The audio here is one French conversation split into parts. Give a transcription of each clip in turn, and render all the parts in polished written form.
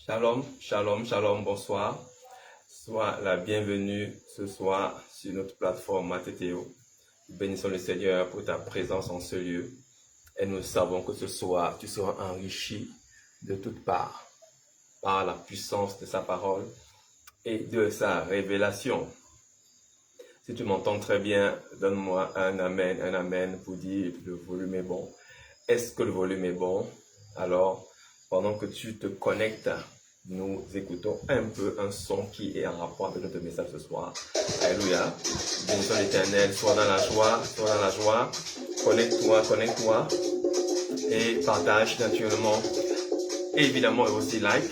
Shalom, shalom, shalom, bonsoir. Sois la bienvenue ce soir sur notre plateforme Matétéo. Bénissons le Seigneur pour ta présence en ce lieu. Et nous savons que ce soir, tu seras enrichi de toutes parts par la puissance de sa parole et de sa révélation. Si tu m'entends très bien, donne-moi un amen pour dire le volume est bon. Est-ce que le volume est bon? Alors, pendant que tu te connectes, nous écoutons un peu un son qui est en rapport avec notre message ce soir. Alléluia. Bénissons l'Éternel, sois dans la joie, Connecte-toi et partage naturellement. Évidemment, et aussi like.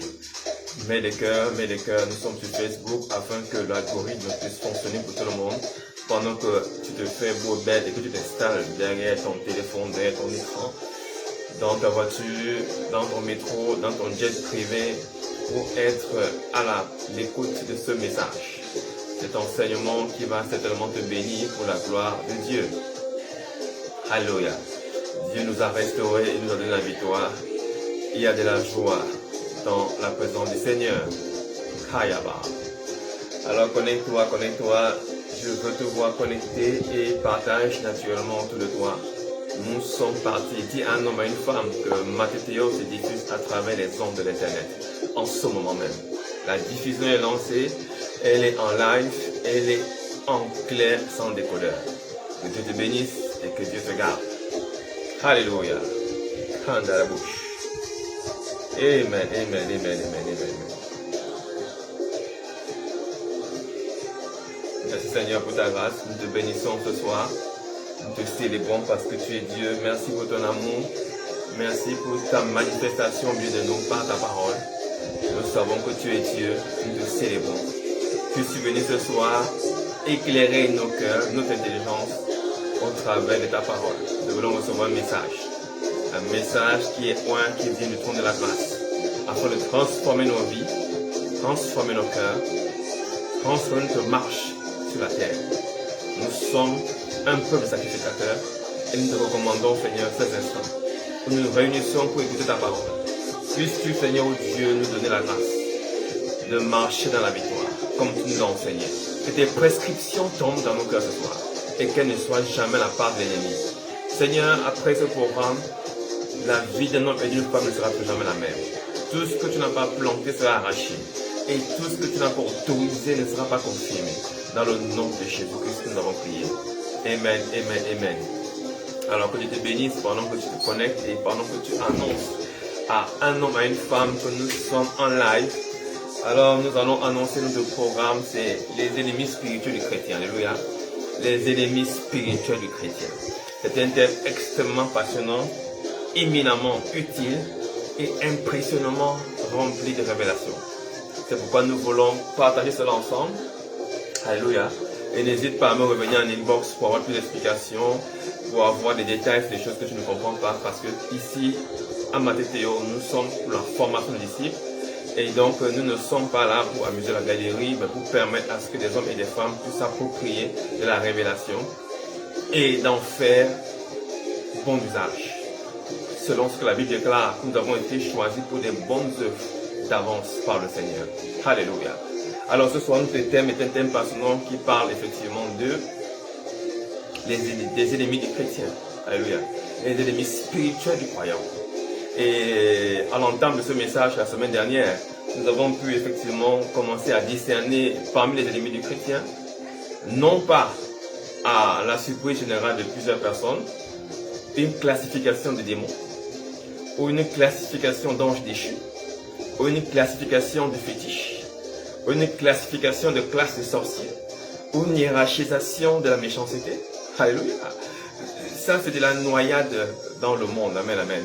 Mets des cœurs, nous sommes sur Facebook afin que l'algorithme puisse fonctionner pour tout le monde. Pendant que tu te fais beau bête et que tu t'installes derrière ton téléphone, derrière ton écran, dans ta voiture, dans ton métro, dans ton jet privé, pour être à l'écoute de ce message. Cet enseignement qui va certainement te bénir pour la gloire de Dieu. Alléluia. Dieu nous a restaurés et nous a donné la victoire. Il y a de la joie dans la présence du Seigneur. Kayaba. Alors connecte-toi. Je veux te voir connecté et partage naturellement autour de toi. Nous sommes partis. Dis à un homme et une femme que Matétéo se diffuse à travers les ondes de l'Internet. En ce moment même. La diffusion est lancée. Elle est en live. Elle est en clair sans décodeur. Que Dieu te bénisse et que Dieu te garde. Alléluia. Quand à la bouche. Amen. Merci Seigneur pour ta grâce. Nous te bénissons ce soir. Nous te célébrons parce que tu es Dieu. Merci pour ton amour. Merci pour ta manifestation au milieu de nous par ta parole. Nous savons que tu es Dieu. Nous te célébrons. Tu suis venu ce soir éclairer nos cœurs, notre intelligence au travers de ta parole. Nous voulons recevoir un message. Un message qui vient du trône de la grâce. Afin de transformer nos vies, transformer nos cœurs, transformer notre marche sur la terre. Nous sommes un peuple sacrificateur et nous te recommandons, Seigneur, ces instants où nous nous réunissons pour écouter ta parole. Puisses-tu, Seigneur, oh Dieu, nous donner la grâce de marcher dans la victoire, comme tu nous as enseigné. Que tes prescriptions tombent dans nos cœurs ce soir et qu'elles ne soient jamais la part de l'ennemi. Seigneur, après ce programme, la vie d'un homme et d'une femme ne sera plus jamais la même. Tout ce que tu n'as pas planté sera arraché. Et tout ce que tu n'as pas autorisé ne sera pas confirmé. Dans le nom de Jésus-Christ, nous avons prié. Amen. Alors que Dieu te bénisse pendant que tu te connectes et pendant que tu annonces à un homme, à une femme que nous sommes en live. Alors nous allons annoncer notre programme, c'est les ennemis spirituels du chrétien. Alléluia. Les ennemis spirituels du chrétien. C'est un thème extrêmement passionnant, éminemment utile et impressionnamment rempli de révélations. C'est pourquoi nous voulons partager cela ensemble. Alléluia. Et n'hésite pas à me revenir en inbox pour avoir plus d'explications, pour avoir des détails, des choses que tu ne comprends pas. Parce que ici, à Matétéo, nous sommes pour la formation de disciples. Et donc, nous ne sommes pas là pour amuser la galerie, mais pour permettre à ce que des hommes et des femmes puissent s'approprier de la révélation et d'en faire bon usage. Selon ce que la Bible déclare, nous avons été choisis pour des bonnes œuvres d'avance par le Seigneur. Alléluia. Alors ce soir, notre thème est un thème passionnant qui parle effectivement des ennemis du chrétien. Alléluia. Les ennemis spirituels du croyant. Et à l'entame de ce message la semaine dernière, nous avons pu effectivement commencer à discerner parmi les ennemis du chrétien, non pas à la surprise générale de plusieurs personnes, une classification de démons, ou une classification d'anges déchus, ou une classification de fétiches, ou une classification de classe de sorciers, ou une hiérarchisation de la méchanceté. Alléluia. Ça, c'est de la noyade dans le monde. Amen, amen.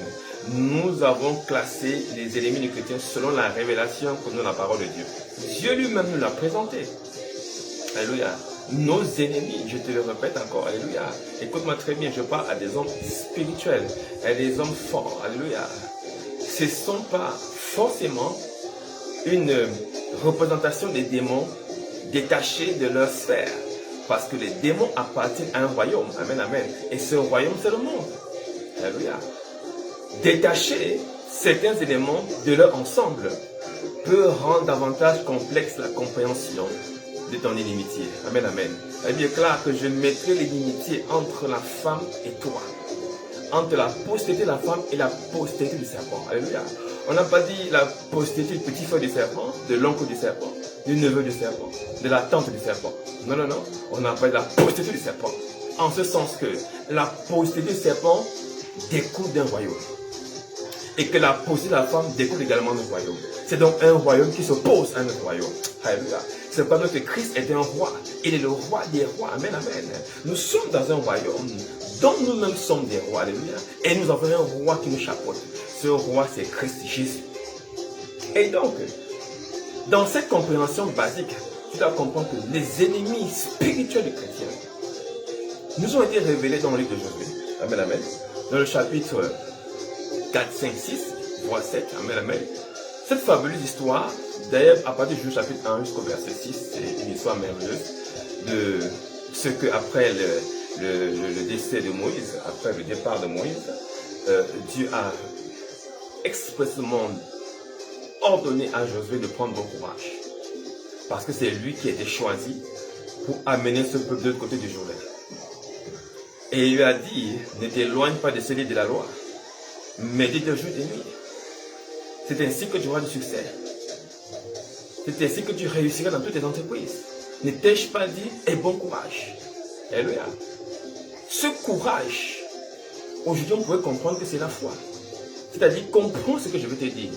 Nous avons classé les ennemis du chrétien selon la révélation que nous avons la parole de Dieu. Dieu lui-même nous l'a présenté. Alléluia. Nos ennemis, je te le répète encore, alléluia. Écoute-moi très bien, je parle à des hommes spirituels, à des hommes forts, alléluia. Ce ne sont pas forcément une représentation des démons détachés de leur sphère. Parce que les démons appartiennent à un royaume, amen, amen. Et ce royaume, c'est le monde. Alléluia. Détacher certains éléments de leur ensemble peut rendre davantage complexe la compréhension de ton inimitié. Amen, amen. La Bible est claire que je mettrai l'inimitié entre la femme et toi. Entre la postérité de la femme et la postérité du serpent. Alléluia. On n'a pas dit la postérité du petit frère du serpent, de l'oncle du serpent, du neveu du serpent, de la tante du serpent. Non, non, non. On a parlé de la postérité du serpent. En ce sens que la postérité du serpent découle d'un royaume. Et que la postérité de la femme découle également d'un royaume. C'est donc un royaume qui s'oppose à un autre royaume. Alléluia. C'est pas que Christ est un roi. Il est le roi des rois. Amen, amen. Nous sommes dans un royaume dont nous-mêmes sommes des rois. Alléluia. Et nous avons un roi qui nous chapeaute. Ce roi, c'est Christ Jésus. Et donc, dans cette compréhension basique, tu dois comprendre que les ennemis spirituels des chrétiens nous ont été révélés dans le livre de Josué. Amen, amen. Dans le chapitre 4, 5, 6, voie 7. Amen, amen. Cette fabuleuse histoire, d'ailleurs, à partir du chapitre 1 jusqu'au verset 6, c'est une histoire merveilleuse de ce que après le décès de Moïse, après le départ de Moïse, Dieu a expressément ordonné à Josué de prendre bon courage. Parce que c'est lui qui a été choisi pour amener ce peuple de l'autre côté du Jourdain. Et il lui a dit, ne t'éloigne pas de ce livre de la loi, médite de jour et de nuit. C'est ainsi que tu auras du succès. C'est ainsi que tu réussiras dans toutes tes entreprises. Ne t'ai-je pas dit, et bon courage. Alléluia. Ce courage, aujourd'hui on pourrait comprendre que c'est la foi. C'est-à-dire, comprends ce que je veux te dire.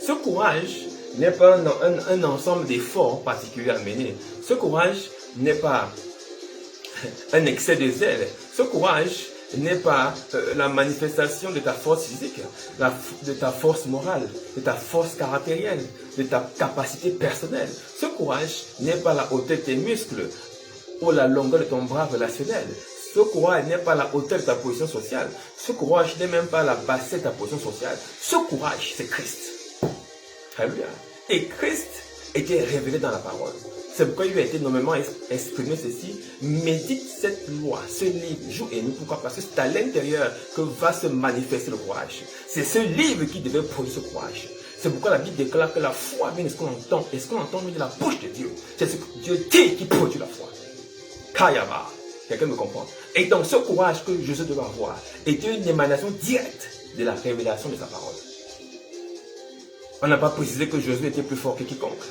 Ce courage n'est pas un ensemble d'efforts particuliers à mener. Ce courage n'est pas un excès de zèle. Ce courage n'est pas la manifestation de ta force physique, de ta force morale, de ta force caractérielle, de ta capacité personnelle. Ce courage n'est pas la hauteur de tes muscles ou la longueur de ton bras relationnel. Ce courage n'est pas la hauteur de ta position sociale. Ce courage n'est même pas la bassesse de ta position sociale. Ce courage, c'est Christ. Alléluia. Et Christ était révélé dans la parole. C'est pourquoi il a été nommément exprimé ceci. Médite cette loi, ce livre, jour et nuit. Pourquoi? Parce que c'est à l'intérieur que va se manifester le courage. C'est ce livre qui devait produire ce courage. C'est pourquoi la Bible déclare que la foi vient de ce qu'on entend. Et ce qu'on entend vient de la bouche de Dieu. C'est ce que Dieu dit qui produit la foi. Kayaba. Quelqu'un me comprend? Et donc ce courage que Jésus devait avoir était une émanation directe de la révélation de sa parole. On n'a pas précisé que Jésus était plus fort que quiconque.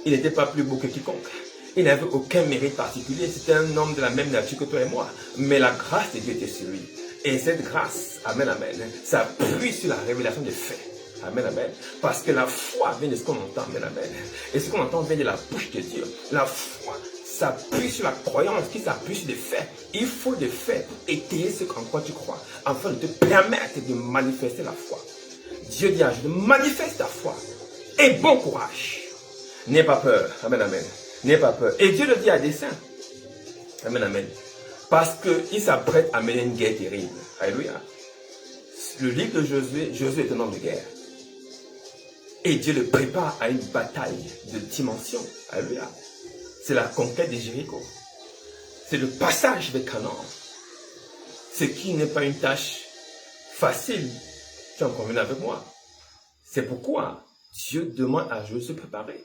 Il n'était pas plus beau que quiconque. Il n'avait aucun mérite particulier. C'était un homme de la même nature que toi et moi. Mais la grâce de Dieu était sur lui. Et cette grâce, amen, amen, ça appuie sur la révélation des faits. Amen, amen. Parce que la foi vient de ce qu'on entend, amen, amen. Et ce qu'on entend vient de la bouche de Dieu. La foi s'appuie sur la croyance qui s'appuie sur des faits. Il faut des faits pour étayer ce en quoi tu crois, afin de te permettre de manifester la foi. Dieu dit à Jésus, manifeste ta foi et bon courage. N'aie pas peur. Amen, amen. N'aie pas peur. Et Dieu le dit à dessein. Amen, amen. Parce qu'il s'apprête à mener une guerre terrible. Alléluia. Le livre de Josué, Josué est un homme de guerre. Et Dieu le prépare à une bataille de dimension. Alléluia. C'est la conquête de Jéricho. C'est le passage de Canaan. Ce qui n'est pas une tâche facile. Tu en conviens avec moi. C'est pourquoi Dieu demande à Josué de se préparer.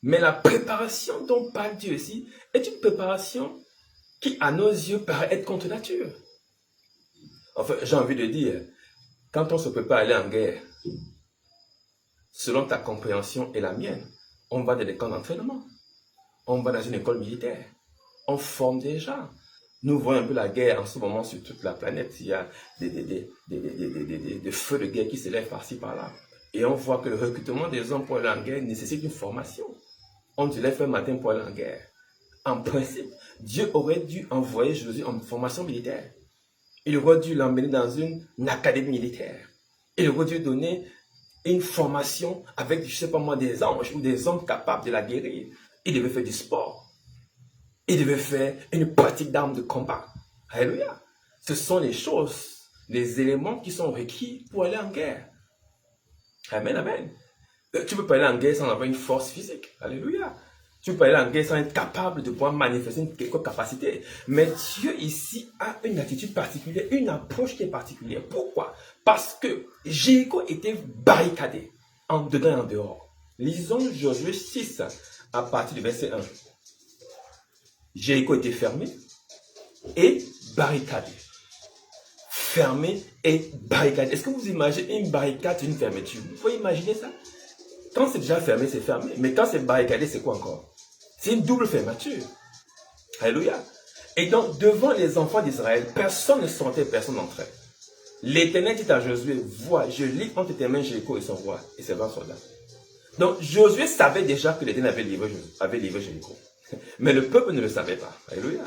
Mais la préparation dont parle Dieu ici est une préparation qui, à nos yeux, paraît être contre nature. Enfin, j'ai envie de dire, quand on se prépare à aller en guerre, selon ta compréhension et la mienne, on va dans des camps d'entraînement. On va dans une école militaire. On forme des gens. Nous voyons un peu la guerre en ce moment sur toute la planète. Il y a des feux de guerre qui s'élèvent par-ci, par-là. Et on voit que le recrutement des hommes pour aller en guerre nécessite une formation. On se lève un matin pour aller en guerre. En principe, Dieu aurait dû envoyer Jésus en formation militaire. Il aurait dû l'emmener dans une académie militaire. Il aurait dû donner une formation avec, je ne sais pas moi, des anges ou des hommes capables de la guérir. Il devait faire du sport. Il devait faire une pratique d'armes de combat. Alléluia. Ce sont les choses, les éléments qui sont requis pour aller en guerre. Amen, amen. Tu ne peux pas aller en guerre sans avoir une force physique. Alléluia. Tu peux pas aller en guerre sans être capable de pouvoir manifester une quelconque capacité. Mais Dieu ici a une attitude particulière, une approche qui est particulière. Pourquoi? Parce que Jéricho était barricadé en dedans et en dehors. Lisons Josué 6 à partir du verset 1. Jéricho était fermé et barricadé. Fermé et barricadé. Est-ce que vous imaginez une barricade, une fermeture? Vous pouvez imaginer ça? Quand c'est déjà fermé, c'est fermé. Mais quand c'est barricadé, c'est quoi encore? C'est une double fermeture. Alléluia. Et donc, devant les enfants d'Israël, personne ne sentait, personne n'entrait. L'Éternel dit à Josué, vois, je lis entre tes mains Jéricho et son roi et ses 20 soldats. Donc, Josué savait déjà que l'Éternel avait livré Jéricho. Mais le peuple ne le savait pas. Alléluia.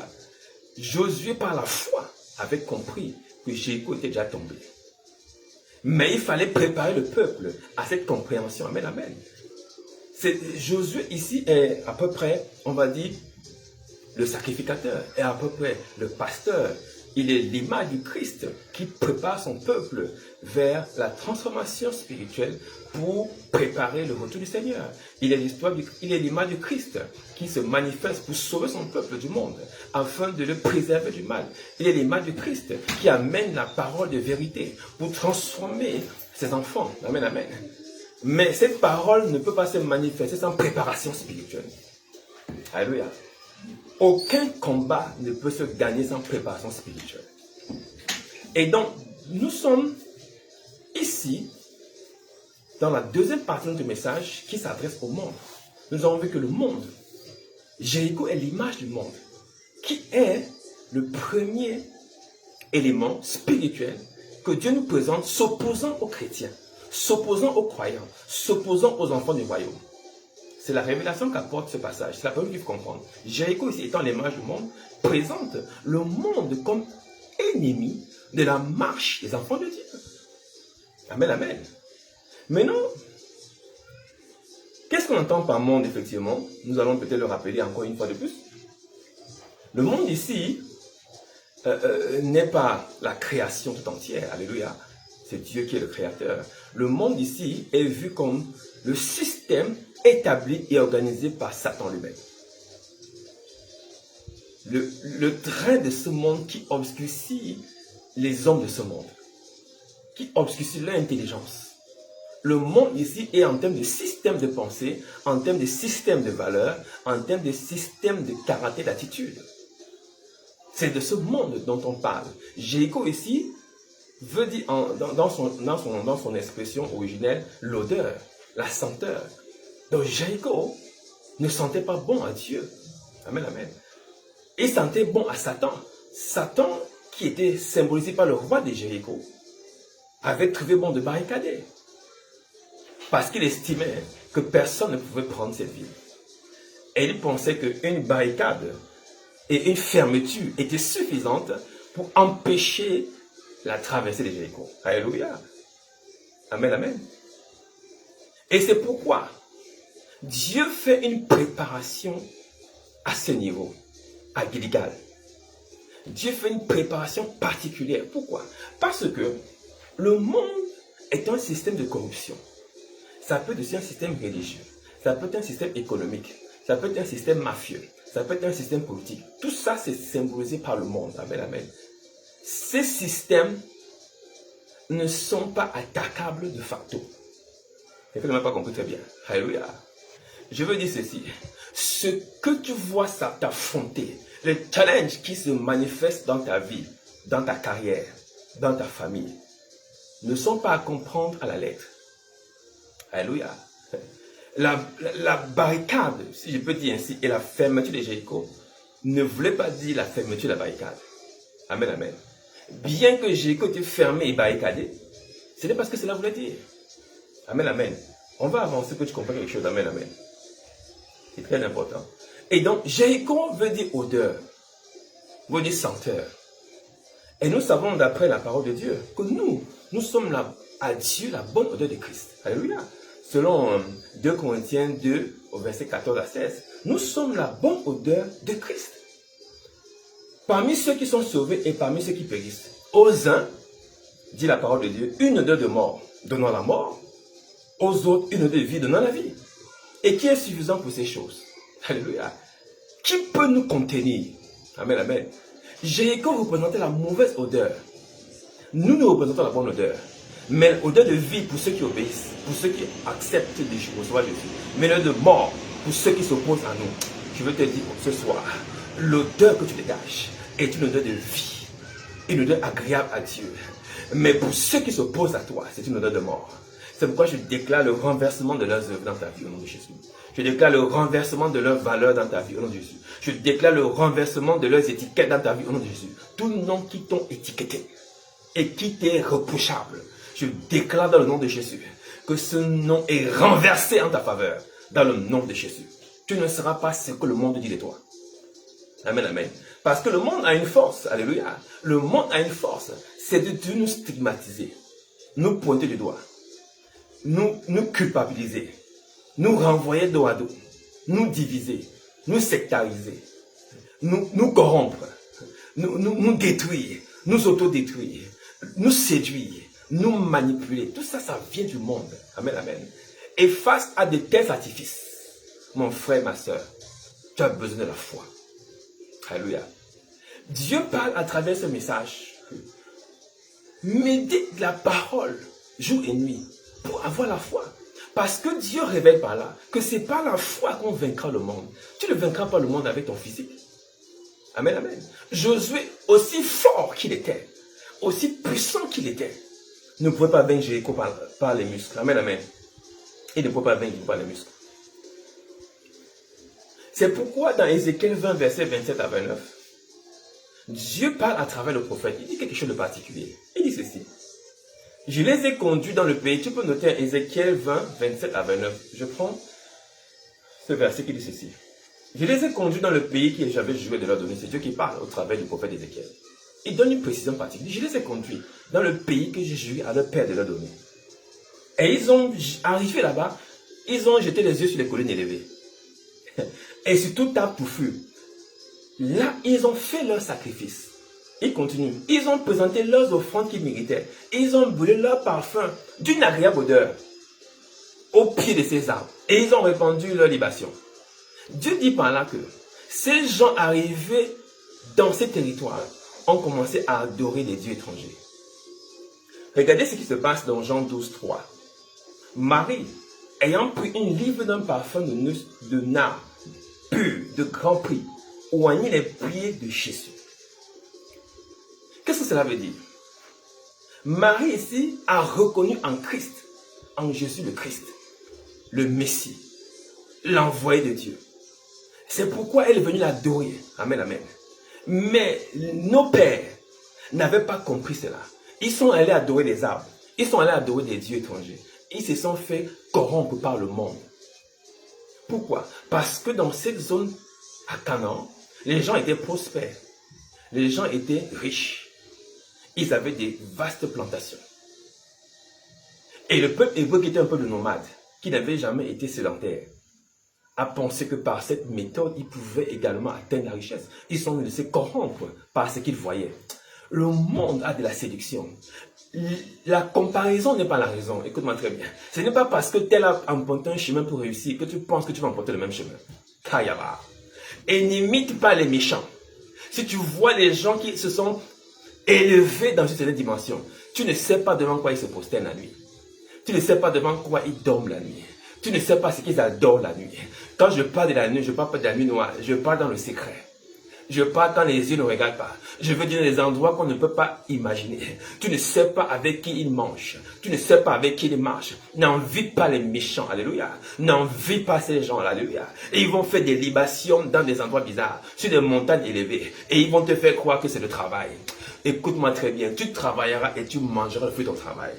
Josué, par la foi, avait compris que Jéricho était déjà tombé. Mais il fallait préparer le peuple à cette compréhension. Amen, amen. Josué ici est à peu près, on va dire, le sacrificateur, est à peu près le pasteur. Il est l'image du Christ qui prépare son peuple vers la transformation spirituelle pour préparer le retour du Seigneur. Il est l'image du Christ qui se manifeste pour sauver son peuple du monde afin de le préserver du mal. Il est l'image du Christ qui amène la parole de vérité pour transformer ses enfants. Amen, amen. Mais cette parole ne peut pas se manifester sans préparation spirituelle. Alléluia. Aucun combat ne peut se gagner sans préparation spirituelle. Et donc, nous sommes ici dans la deuxième partie de notre message qui s'adresse au monde. Nous avons vu que le monde, Jéricho est l'image du monde, qui est le premier élément spirituel que Dieu nous présente s'opposant aux chrétiens, s'opposant aux croyants, s'opposant aux enfants du royaume. C'est la révélation qu'apporte ce passage. C'est la première qu'il faut comprendre. Jéricho, ici, étant l'image du monde, présente le monde comme ennemi de la marche des enfants de Dieu. Amen, amen. Maintenant, qu'est-ce qu'on entend par monde, effectivement? Nous allons peut-être le rappeler encore une fois de plus. Le monde ici n'est pas la création tout entière. Alléluia. C'est Dieu qui est le créateur. Le monde ici est vu comme le système établi et organisé par Satan lui-même. Le train de ce monde qui obscurcit les hommes de ce monde, qui obscurcit leur intelligence. Le monde ici est en termes de système de pensée, en termes de système de valeurs, en termes de système de caractère, d'attitude. C'est de ce monde dont on parle. Jéricho ici veut dire, dans son expression originelle, l'odeur, la senteur. Donc Jéricho ne sentait pas bon à Dieu. Amen, amen. Il sentait bon à Satan. Satan, qui était symbolisé par le roi de Jéricho, avait trouvé bon de barricader. Parce qu'il estimait que personne ne pouvait prendre cette ville. Et il pensait qu'une barricade et une fermeture étaient suffisantes pour empêcher la traversée de Jéricho. Alléluia. Amen, amen. Et c'est pourquoi Dieu fait une préparation à ce niveau, à Gilgal. Dieu fait une préparation particulière. Pourquoi? Parce que le monde est un système de corruption. Ça peut être aussi un système religieux. Ça peut être un système économique. Ça peut être un système mafieux. Ça peut être un système politique. Tout ça, c'est symbolisé par le monde. Amen, amen. Ces systèmes ne sont pas attaquables de facto. Quelqu'un n'a pas compris très bien. Alléluia. Je veux dire ceci. Ce que tu vois ça t'affronter, le challenge qui se manifeste dans ta vie, dans ta carrière, dans ta famille, ne sont pas à comprendre à la lettre. Alléluia. La barricade, si je peux dire ainsi, et la fermeture de Jéricho ne voulait pas dire la fermeture de la barricade. Amen, amen. Bien que Jéricho était fermé et barricadé, ce n'est pas ce que cela voulait dire. Amen, amen. On va avancer pour que tu comprennes quelque chose. Amen, amen. C'est très important. Et donc, Jéricho veut dire odeur, veut dire senteur. Et nous savons d'après la parole de Dieu que nous sommes là à Dieu la bonne odeur de Christ. Alléluia. Selon 2 Corinthiens 2, au verset 14 à 16, nous sommes la bonne odeur de Christ. Parmi ceux qui sont sauvés et parmi ceux qui périssent. Aux uns, dit la parole de Dieu, une odeur de mort, donnant la mort. Aux autres, une odeur de vie, donnant la vie. Et qui est suffisant pour ces choses? Alléluia. Qui peut nous contenir? Amen, amen. Jéricho représentait la mauvaise odeur. Nous représentons la bonne odeur. Mais l'odeur de vie pour ceux qui obéissent, pour ceux qui acceptent de recevoir Jésus. Mais l'odeur de mort pour ceux qui s'opposent à nous. Je veux te dire ce soir, l'odeur que tu dégages est une odeur de vie, une odeur agréable à Dieu. Mais pour ceux qui s'opposent à toi, c'est une odeur de mort. C'est pourquoi je déclare le renversement de leurs œuvres dans ta vie au nom de Jésus. Je déclare le renversement de leurs valeurs dans ta vie au nom de Jésus. Je déclare le renversement de leurs étiquettes dans ta vie au nom de Jésus. Tout nom qui t'ont étiqueté et qui t'est reprochable, je déclare dans le nom de Jésus que ce nom est renversé en ta faveur dans le nom de Jésus. Tu ne seras pas ce que le monde dit de toi. Amen, amen. Parce que le monde a une force, alléluia. Le monde a une force, c'est de nous stigmatiser, nous pointer du doigt, nous culpabiliser, nous renvoyer dos à dos, nous diviser, nous sectariser, nous corrompre, nous détruire, nous autodétruire, nous séduire, nous manipuler. Tout ça, ça vient du monde. Amen, amen. Et face à de tels artifices, mon frère, ma soeur, tu as besoin de la foi. Alléluia. Dieu parle à travers ce message. Médite la parole jour et nuit pour avoir la foi. Parce que Dieu révèle par là que c'est par la foi qu'on vaincra le monde. Tu ne vaincras pas le monde avec ton physique. Amen, amen. Josué, aussi fort qu'il était, aussi puissant qu'il était, ne pouvait pas vaincre Jéricho par les muscles. Amen, amen. Il ne pouvait pas vaincre par les muscles. C'est pourquoi dans Ézéchiel 20, verset 27 à 29, Dieu parle à travers le prophète. Il dit quelque chose de particulier. Il dit ceci. Je les ai conduits dans le pays. Tu peux noter Ézéchiel 20, 27 à 29. Je prends ce verset qui dit ceci. Je les ai conduits dans le pays que j'avais juré de leur donner. C'est Dieu qui parle au travers du prophète Ézéchiel. Il donne une précision particulière. Je les ai conduits dans le pays que j'ai juré à leur père de leur donner. Et ils ont arrivé là-bas. Ils ont jeté les yeux sur les collines élevées. Et sur tout arbre touffu. Là, ils ont fait leur sacrifice. Ils continuent. Ils ont présenté leurs offrandes qu'ils méritaient. Ils ont brûlé leur parfum d'une agréable odeur au pied de ces arbres. Et ils ont répandu leur libation. Dieu dit par là que ces gens arrivés dans ces territoires ont commencé à adorer les dieux étrangers. Regardez ce qui se passe dans Jean 12, 3. Marie, ayant pris une livre d'un parfum de nard pur, de grand prix, oignit les pieds de Jésus. Qu'est-ce que cela veut dire? Marie ici a reconnu en Christ, en Jésus le Christ, le Messie, l'envoyé de Dieu. C'est pourquoi elle est venue l'adorer. Amen, amen. Mais nos pères n'avaient pas compris cela. Ils sont allés adorer les arbres. Ils sont allés adorer des dieux étrangers. Ils se sont fait corrompre par le monde. Pourquoi? Parce que dans cette zone à Canaan, les gens étaient prospères. Les gens étaient riches. Ils avaient des vastes plantations. Et le peuple hébreu qui était un peuple nomade, qui n'avait jamais été sédentaire, a pensé que par cette méthode, ils pouvaient également atteindre la richesse. Ils sont laissés corrompre par ce qu'ils voyaient. Le monde a de la séduction. La comparaison n'est pas la raison. Écoute-moi très bien. Ce n'est pas parce que tel a emprunté un chemin pour réussir que tu penses que tu vas emprunter le même chemin. Kayaba. Et n'imite pas les méchants. Si tu vois les gens qui se sont élevés dans une certaine dimension, tu ne sais pas devant quoi ils se prosternent la nuit. Tu ne sais pas devant quoi ils dorment la nuit. Tu ne sais pas ce qu'ils adorent la nuit. Quand je parle de la nuit, je ne parle pas de la nuit noire. Je parle dans le secret. Je parle quand les yeux ne regardent pas. Je veux dire des endroits qu'on ne peut pas imaginer. Tu ne sais pas avec qui ils mangent. Tu ne sais pas avec qui ils marchent. N'envie pas les méchants. Alléluia. N'envie pas ces gens-là. Alléluia. Et ils vont faire des libations dans des endroits bizarres, sur des montagnes élevées. Et ils vont te faire croire que c'est le travail. Écoute-moi très bien. Tu travailleras et tu mangeras le fruit de ton travail.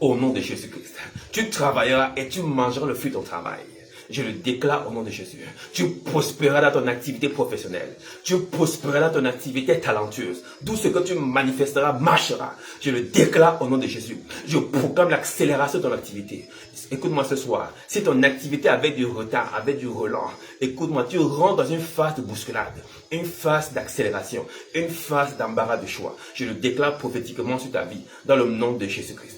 Au nom de Jésus-Christ. Tu travailleras et tu mangeras le fruit de ton travail. Je le déclare au nom de Jésus. Tu prospéreras dans ton activité professionnelle. Tu prospéreras dans ton activité talentueuse. Tout ce que tu manifesteras marchera. Je le déclare au nom de Jésus. Je proclame l'accélération de ton activité. Écoute-moi ce soir. Si ton activité avait du retard, avait du relent, écoute-moi, tu rentres dans une phase de bousculade, une phase d'accélération, une phase d'embarras de choix. Je le déclare prophétiquement sur ta vie, dans le nom de Jésus-Christ.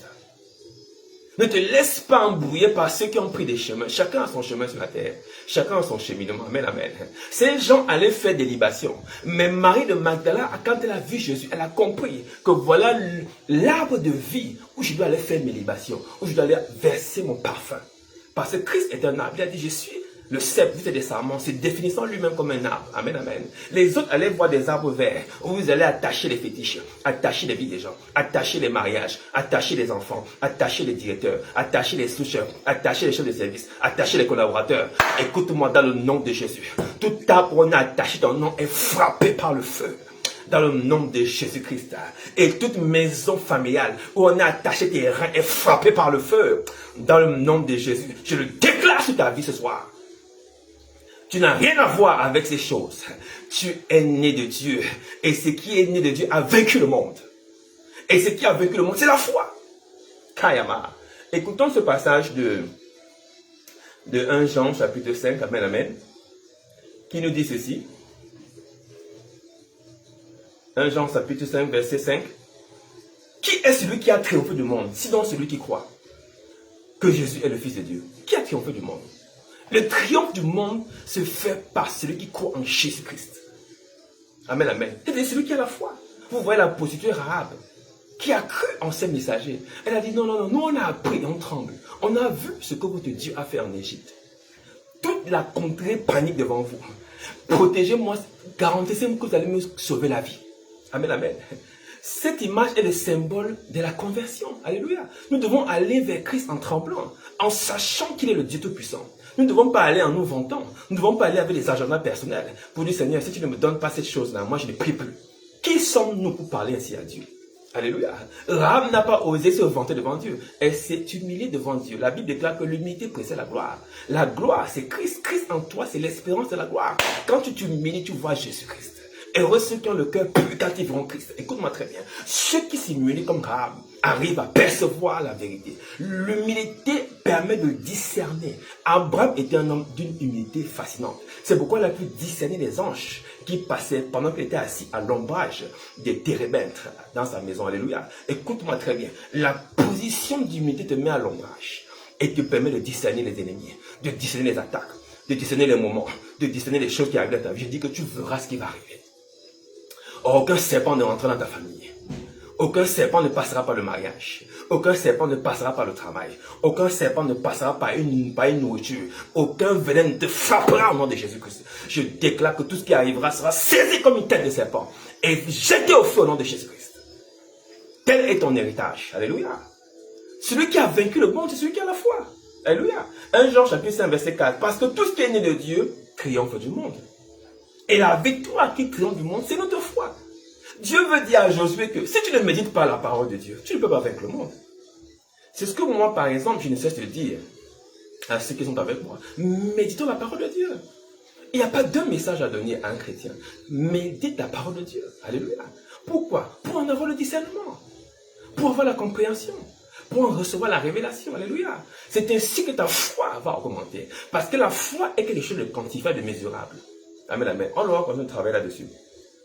Ne te laisse pas embrouiller par ceux qui ont pris des chemins. Chacun a son chemin sur la terre. Chacun a son cheminement. Amen, amen. Ces gens allaient faire des libations. Mais Marie de Magdala, quand elle a vu Jésus, elle a compris que voilà l'arbre de vie où je dois aller faire mes libations, où je dois aller verser mon parfum. Parce que Christ est un arbre. Il a dit, je suis le cep, vous êtes des sarments, c'est définissant lui-même comme un arbre. Amen, amen. Les autres allaient voir des arbres verts où vous allez attacher les fétiches, attacher les vies des gens, attacher les mariages, attacher les enfants, attacher les directeurs, attacher les sous-chefs, attacher les chefs de service, attacher les collaborateurs. Écoute-moi dans le nom de Jésus. Tout arbre où on a attaché ton nom est frappé par le feu. Dans le nom de Jésus-Christ. Et toute maison familiale où on a attaché tes reins est frappée par le feu. Dans le nom de Jésus. Je le déclare sur ta vie ce soir. Tu n'as rien à voir avec ces choses. Tu es né de Dieu. Et ce qui est né de Dieu a vaincu le monde. Et ce qui a vaincu le monde, c'est la foi. Kayama. Écoutons ce passage de 1 Jean chapitre 5. Amen, amen. Qui nous dit ceci. 1 Jean chapitre 5, verset 5. Qui est celui qui a triomphé du monde, sinon celui qui croit que Jésus est le Fils de Dieu? Qui a triomphé du monde? Le triomphe du monde se fait par celui qui croit en Jésus-Christ. Amen, amen. C'est celui qui a la foi. Vous voyez la prostituée Rahab, qui a cru en ses messagers. Elle a dit non, non, non, nous on a appris et on tremble. On a vu ce que votre Dieu a fait en Égypte. Toute la contrée panique devant vous. Protégez-moi, garantissez-moi que vous allez me sauver la vie. Amen, amen. Cette image est le symbole de la conversion. Alléluia. Nous devons aller vers Christ en tremblant, en sachant qu'il est le Dieu Tout-Puissant. Nous ne devons pas aller en nous vantant. Nous ne devons pas aller avec les agendas personnels pour dire, Seigneur, si tu ne me donnes pas cette chose-là, moi je ne prie plus. Qui sommes-nous pour parler ainsi à Dieu? Alléluia. Rahab n'a pas osé se vanter devant Dieu. Elle s'est humiliée devant Dieu. La Bible déclare que l'humilité précède la gloire. La gloire, c'est Christ. Christ en toi, c'est l'espérance de la gloire. Quand tu t'humilies, tu vois Jésus-Christ. Heureux ceux qui ont le cœur pur quand ils verront Christ. Écoute-moi très bien. Ceux qui s'humilient comme Rahab arrivent à percevoir la vérité. L'humilité permet de discerner. Abraham était un homme d'une humilité fascinante. C'est pourquoi il a pu discerner les anges qui passaient pendant qu'il était assis à l'ombrage des térébintres dans sa maison. Alléluia. Écoute-moi très bien. La position d'humilité te met à l'ombrage et te permet de discerner les ennemis, de discerner les attaques, de discerner les moments, de discerner les choses qui arrivent dans ta vie. Je dis que tu verras ce qui va arriver. Aucun serpent ne rentrera dans ta famille. Aucun serpent ne passera par le mariage. Aucun serpent ne passera par le travail. Aucun serpent ne passera par une nourriture. Aucun venin ne te frappera au nom de Jésus-Christ. Je déclare que tout ce qui arrivera sera saisi comme une tête de serpent et jeté au feu au nom de Jésus-Christ. Tel est ton héritage. Alléluia. Celui qui a vaincu le monde, c'est celui qui a la foi. Alléluia. 1 Jean chapitre 5 verset 4. Parce que tout ce qui est né de Dieu triomphe du monde. Et la victoire qui triomphe du monde, c'est notre foi. Dieu veut dire à Josué que si tu ne médites pas la parole de Dieu, tu ne peux pas vaincre le monde. C'est ce que moi, par exemple, je ne cesse de dire à ceux qui sont avec moi. Méditons la parole de Dieu. Il n'y a pas deux messages à donner à un chrétien. Médite la parole de Dieu. Alléluia. Pourquoi? Pour en avoir le discernement. Pour avoir la compréhension. Pour en recevoir la révélation. Alléluia. C'est ainsi que ta foi va augmenter. Parce que la foi est quelque chose de quantifiable, de mesurable. Amen, amen. On va continuer de travailler là-dessus.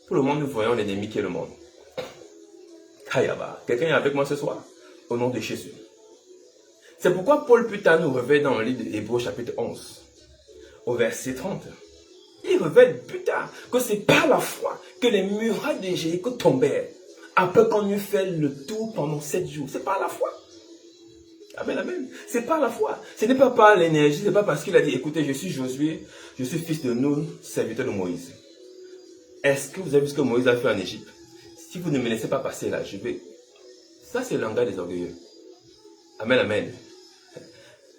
Pour le monde, nous voyons l'ennemi qui est le monde. Kayaba. Quelqu'un est avec moi ce soir? Au nom de Jésus. C'est pourquoi Paul plus tard nous révèle dans le livre d'Hébreux chapitre 11, au verset 30. Il révèle plus tard que c'est par la foi que les murailles de Jéricho tombèrent. Après qu'on eut fait le tour pendant 7 jours. C'est par la foi. Amen, amen. C'est par la foi. Ce n'est pas par l'énergie, ce n'est pas parce qu'il a dit, écoutez, je suis Josué, je suis fils de Nun, serviteur de Moïse. Est-ce que vous avez vu ce que Moïse a fait en Égypte? Si vous ne me laissez pas passer là, je vais... Ça, c'est le langage des orgueilleux. Amen, amen.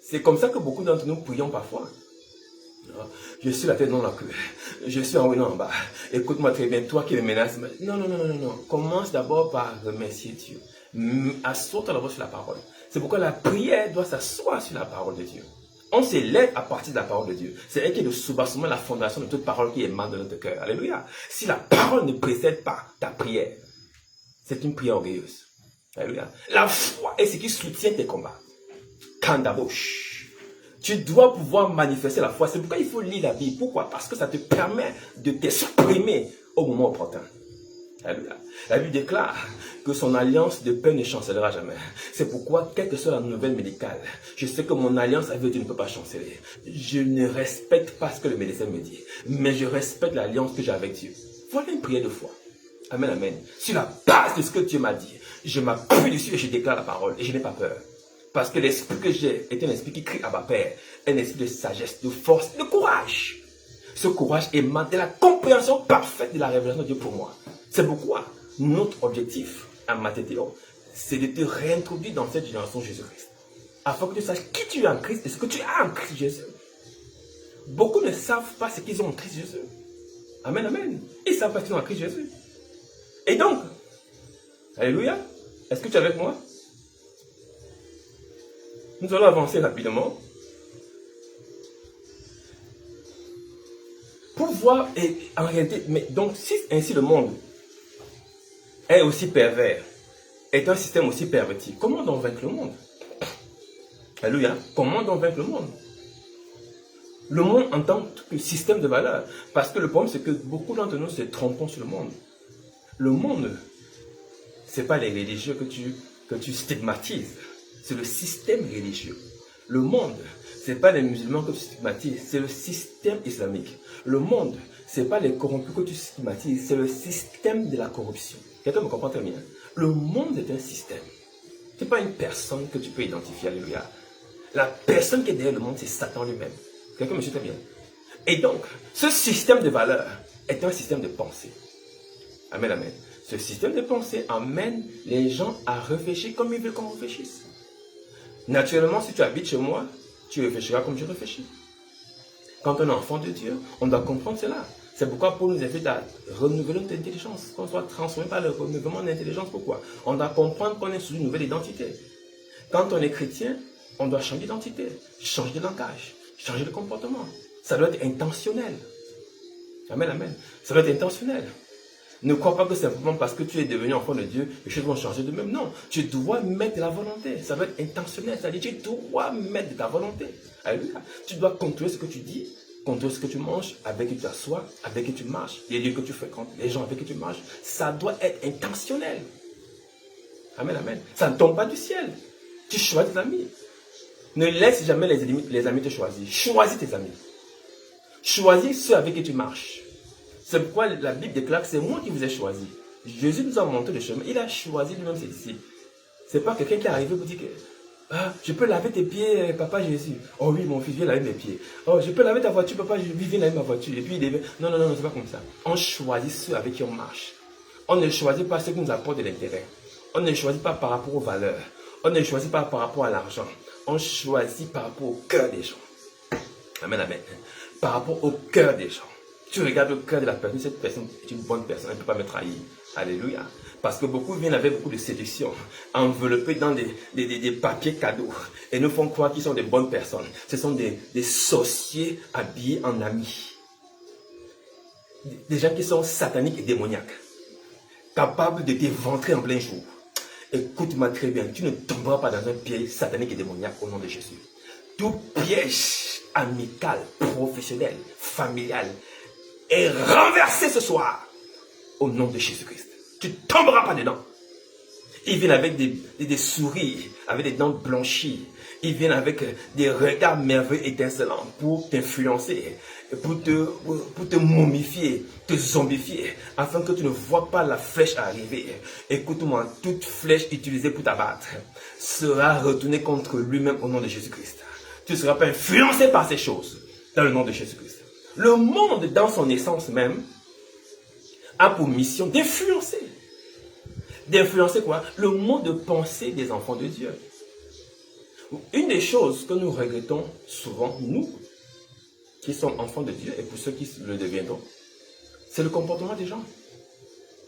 C'est comme ça que beaucoup d'entre nous prions parfois. Je suis la tête dans la queue. Je suis en haut et en bas. Écoute-moi très bien, toi qui me menaces. Non, non, non, non, non. Commence d'abord par remercier Dieu. Assois-toi d'abord sur la parole. C'est pourquoi la prière doit s'asseoir sur la parole de Dieu. On s'élève à partir de la parole de Dieu. C'est elle qui est le soubassement, la fondation de toute parole qui émane de notre cœur. Alléluia. Si la parole ne précède pas ta prière, c'est une prière orgueilleuse. Alléluia. La foi est ce qui soutient tes combats. Kandabosh. Tu dois pouvoir manifester la foi. C'est pourquoi il faut lire la Bible. Pourquoi? Parce que ça te permet de t'exprimer au moment opportun. Alléluia. La Bible déclare que son alliance de paix ne chancellera jamais. C'est pourquoi, quelle que soit la nouvelle médicale, je sais que mon alliance avec Dieu ne peut pas chanceler. Je ne respecte pas ce que le médecin me dit, mais je respecte l'alliance que j'ai avec Dieu. Voilà une prière de foi. Amen, amen. Sur la base de ce que Dieu m'a dit, je m'appuie dessus et je déclare la parole et je n'ai pas peur. Parce que l'esprit que j'ai est un esprit qui crie à ma Père, un esprit de sagesse, de force, de courage. Ce courage émane de la compréhension parfaite de la révélation de Dieu pour moi. C'est pourquoi notre objectif à Mathéo, c'est de te réintroduire dans cette génération Jésus-Christ. Afin que tu saches qui tu es en Christ et ce que tu as en Christ Jésus. Beaucoup ne savent pas ce qu'ils ont en Christ Jésus. Amen, amen. Ils ne savent pas ce qu'ils ont en Christ Jésus. Et donc, alléluia, est-ce que tu es avec moi? Nous allons avancer rapidement. Pour voir, et en réalité, mais donc si ainsi le monde est aussi pervers, est un système aussi perverti, comment donc vaincre le monde? Alléluia, comment donc vaincre le monde? Le monde en tant que système de valeurs. Parce que le problème, c'est que beaucoup d'entre nous se trompons sur le monde. Le monde, ce n'est pas les religieux que tu stigmatises, c'est le système religieux. Le monde, ce n'est pas les musulmans que tu stigmatises, c'est le système islamique. Le monde, ce n'est pas les corrompus que tu stigmatises, c'est le système de la corruption. Quelqu'un me comprend très bien. Le monde est un système. Ce n'est pas une personne que tu peux identifier, alléluia. La personne qui est derrière le monde, c'est Satan lui-même. Quelqu'un me suit très bien. Et donc, ce système de valeurs est un système de pensée. Amen, amen. Ce système de pensée amène les gens à réfléchir comme ils veulent qu'on réfléchisse. Naturellement, si tu habites chez moi, tu réfléchiras comme je réfléchis. Quand on est enfant de Dieu, on doit comprendre cela. C'est pourquoi Paul nous invite à renouveler notre intelligence, qu'on soit transformé par le renouvellement de l'intelligence. Pourquoi? On doit comprendre qu'on est sous une nouvelle identité. Quand on est chrétien, on doit changer d'identité, changer de langage, changer de comportement. Ça doit être intentionnel. Amen, amen. Ça doit être intentionnel. Ne crois pas que simplement parce que tu es devenu enfant de Dieu, les choses vont changer de même. Non, tu dois mettre de la volonté. Ça doit être intentionnel. C'est-à-dire tu dois mettre de ta volonté. Alléluia. Tu dois contrôler ce que tu dis, contrôler ce que tu manges, avec qui tu t'assois, avec qui tu marches, les lieux que tu fréquentes, les gens avec qui tu marches. Ça doit être intentionnel. Amen, amen. Ça ne tombe pas du ciel. Tu choisis tes amis. Ne laisse jamais les amis te choisir. Choisis tes amis. Choisis ceux avec qui tu marches. C'est pourquoi la Bible déclare que c'est moi qui vous ai choisi. Jésus nous a montré le chemin. Il a choisi lui-même ses disciples. Ce n'est pas quelqu'un qui est arrivé pour dire que je peux laver tes pieds, papa Jésus. Oh oui, mon fils, viens laver mes pieds. Oh, je peux laver ta voiture, papa Jésus, viens laver ma voiture. Et puis il est... Non, non, non, c'est pas comme ça. On choisit ceux avec qui on marche. On ne choisit pas ceux qui nous apportent de l'intérêt. On ne choisit pas par rapport aux valeurs. On ne choisit pas par rapport à l'argent. On choisit par rapport au cœur des gens. Amen, amen. Par rapport au cœur des gens. Tu regardes le cœur de la personne, cette personne est une bonne personne, elle ne peut pas me trahir. Alléluia. Parce que beaucoup viennent avec beaucoup de séduction, enveloppés dans des papiers cadeaux, et nous font croire qu'ils sont des bonnes personnes. Ce sont des sorciers habillés en amis. Des gens qui sont sataniques et démoniaques, capables de t'éventrer en plein jour. Écoute-moi très bien, tu ne tomberas pas dans un piège satanique et démoniaque au nom de Jésus. Tout piège amical, professionnel, familial, est renversé ce soir au nom de Jésus-Christ. Tu ne tomberas pas dedans. Ils viennent avec des sourires, avec des dents blanchies. Ils viennent avec des regards merveilleux étincelants pour t'influencer, pour te momifier, te zombifier, afin que tu ne vois pas la flèche arriver. Écoute-moi, toute flèche utilisée pour t'abattre sera retournée contre lui-même au nom de Jésus-Christ. Tu ne seras pas influencé par ces choses dans le nom de Jésus-Christ. Le monde, dans son essence même, a pour mission d'influencer. D'influencer quoi? Le mode de pensée des enfants de Dieu. Une des choses que nous regrettons souvent, nous, qui sommes enfants de Dieu, et pour ceux qui le deviendront, c'est le comportement des gens.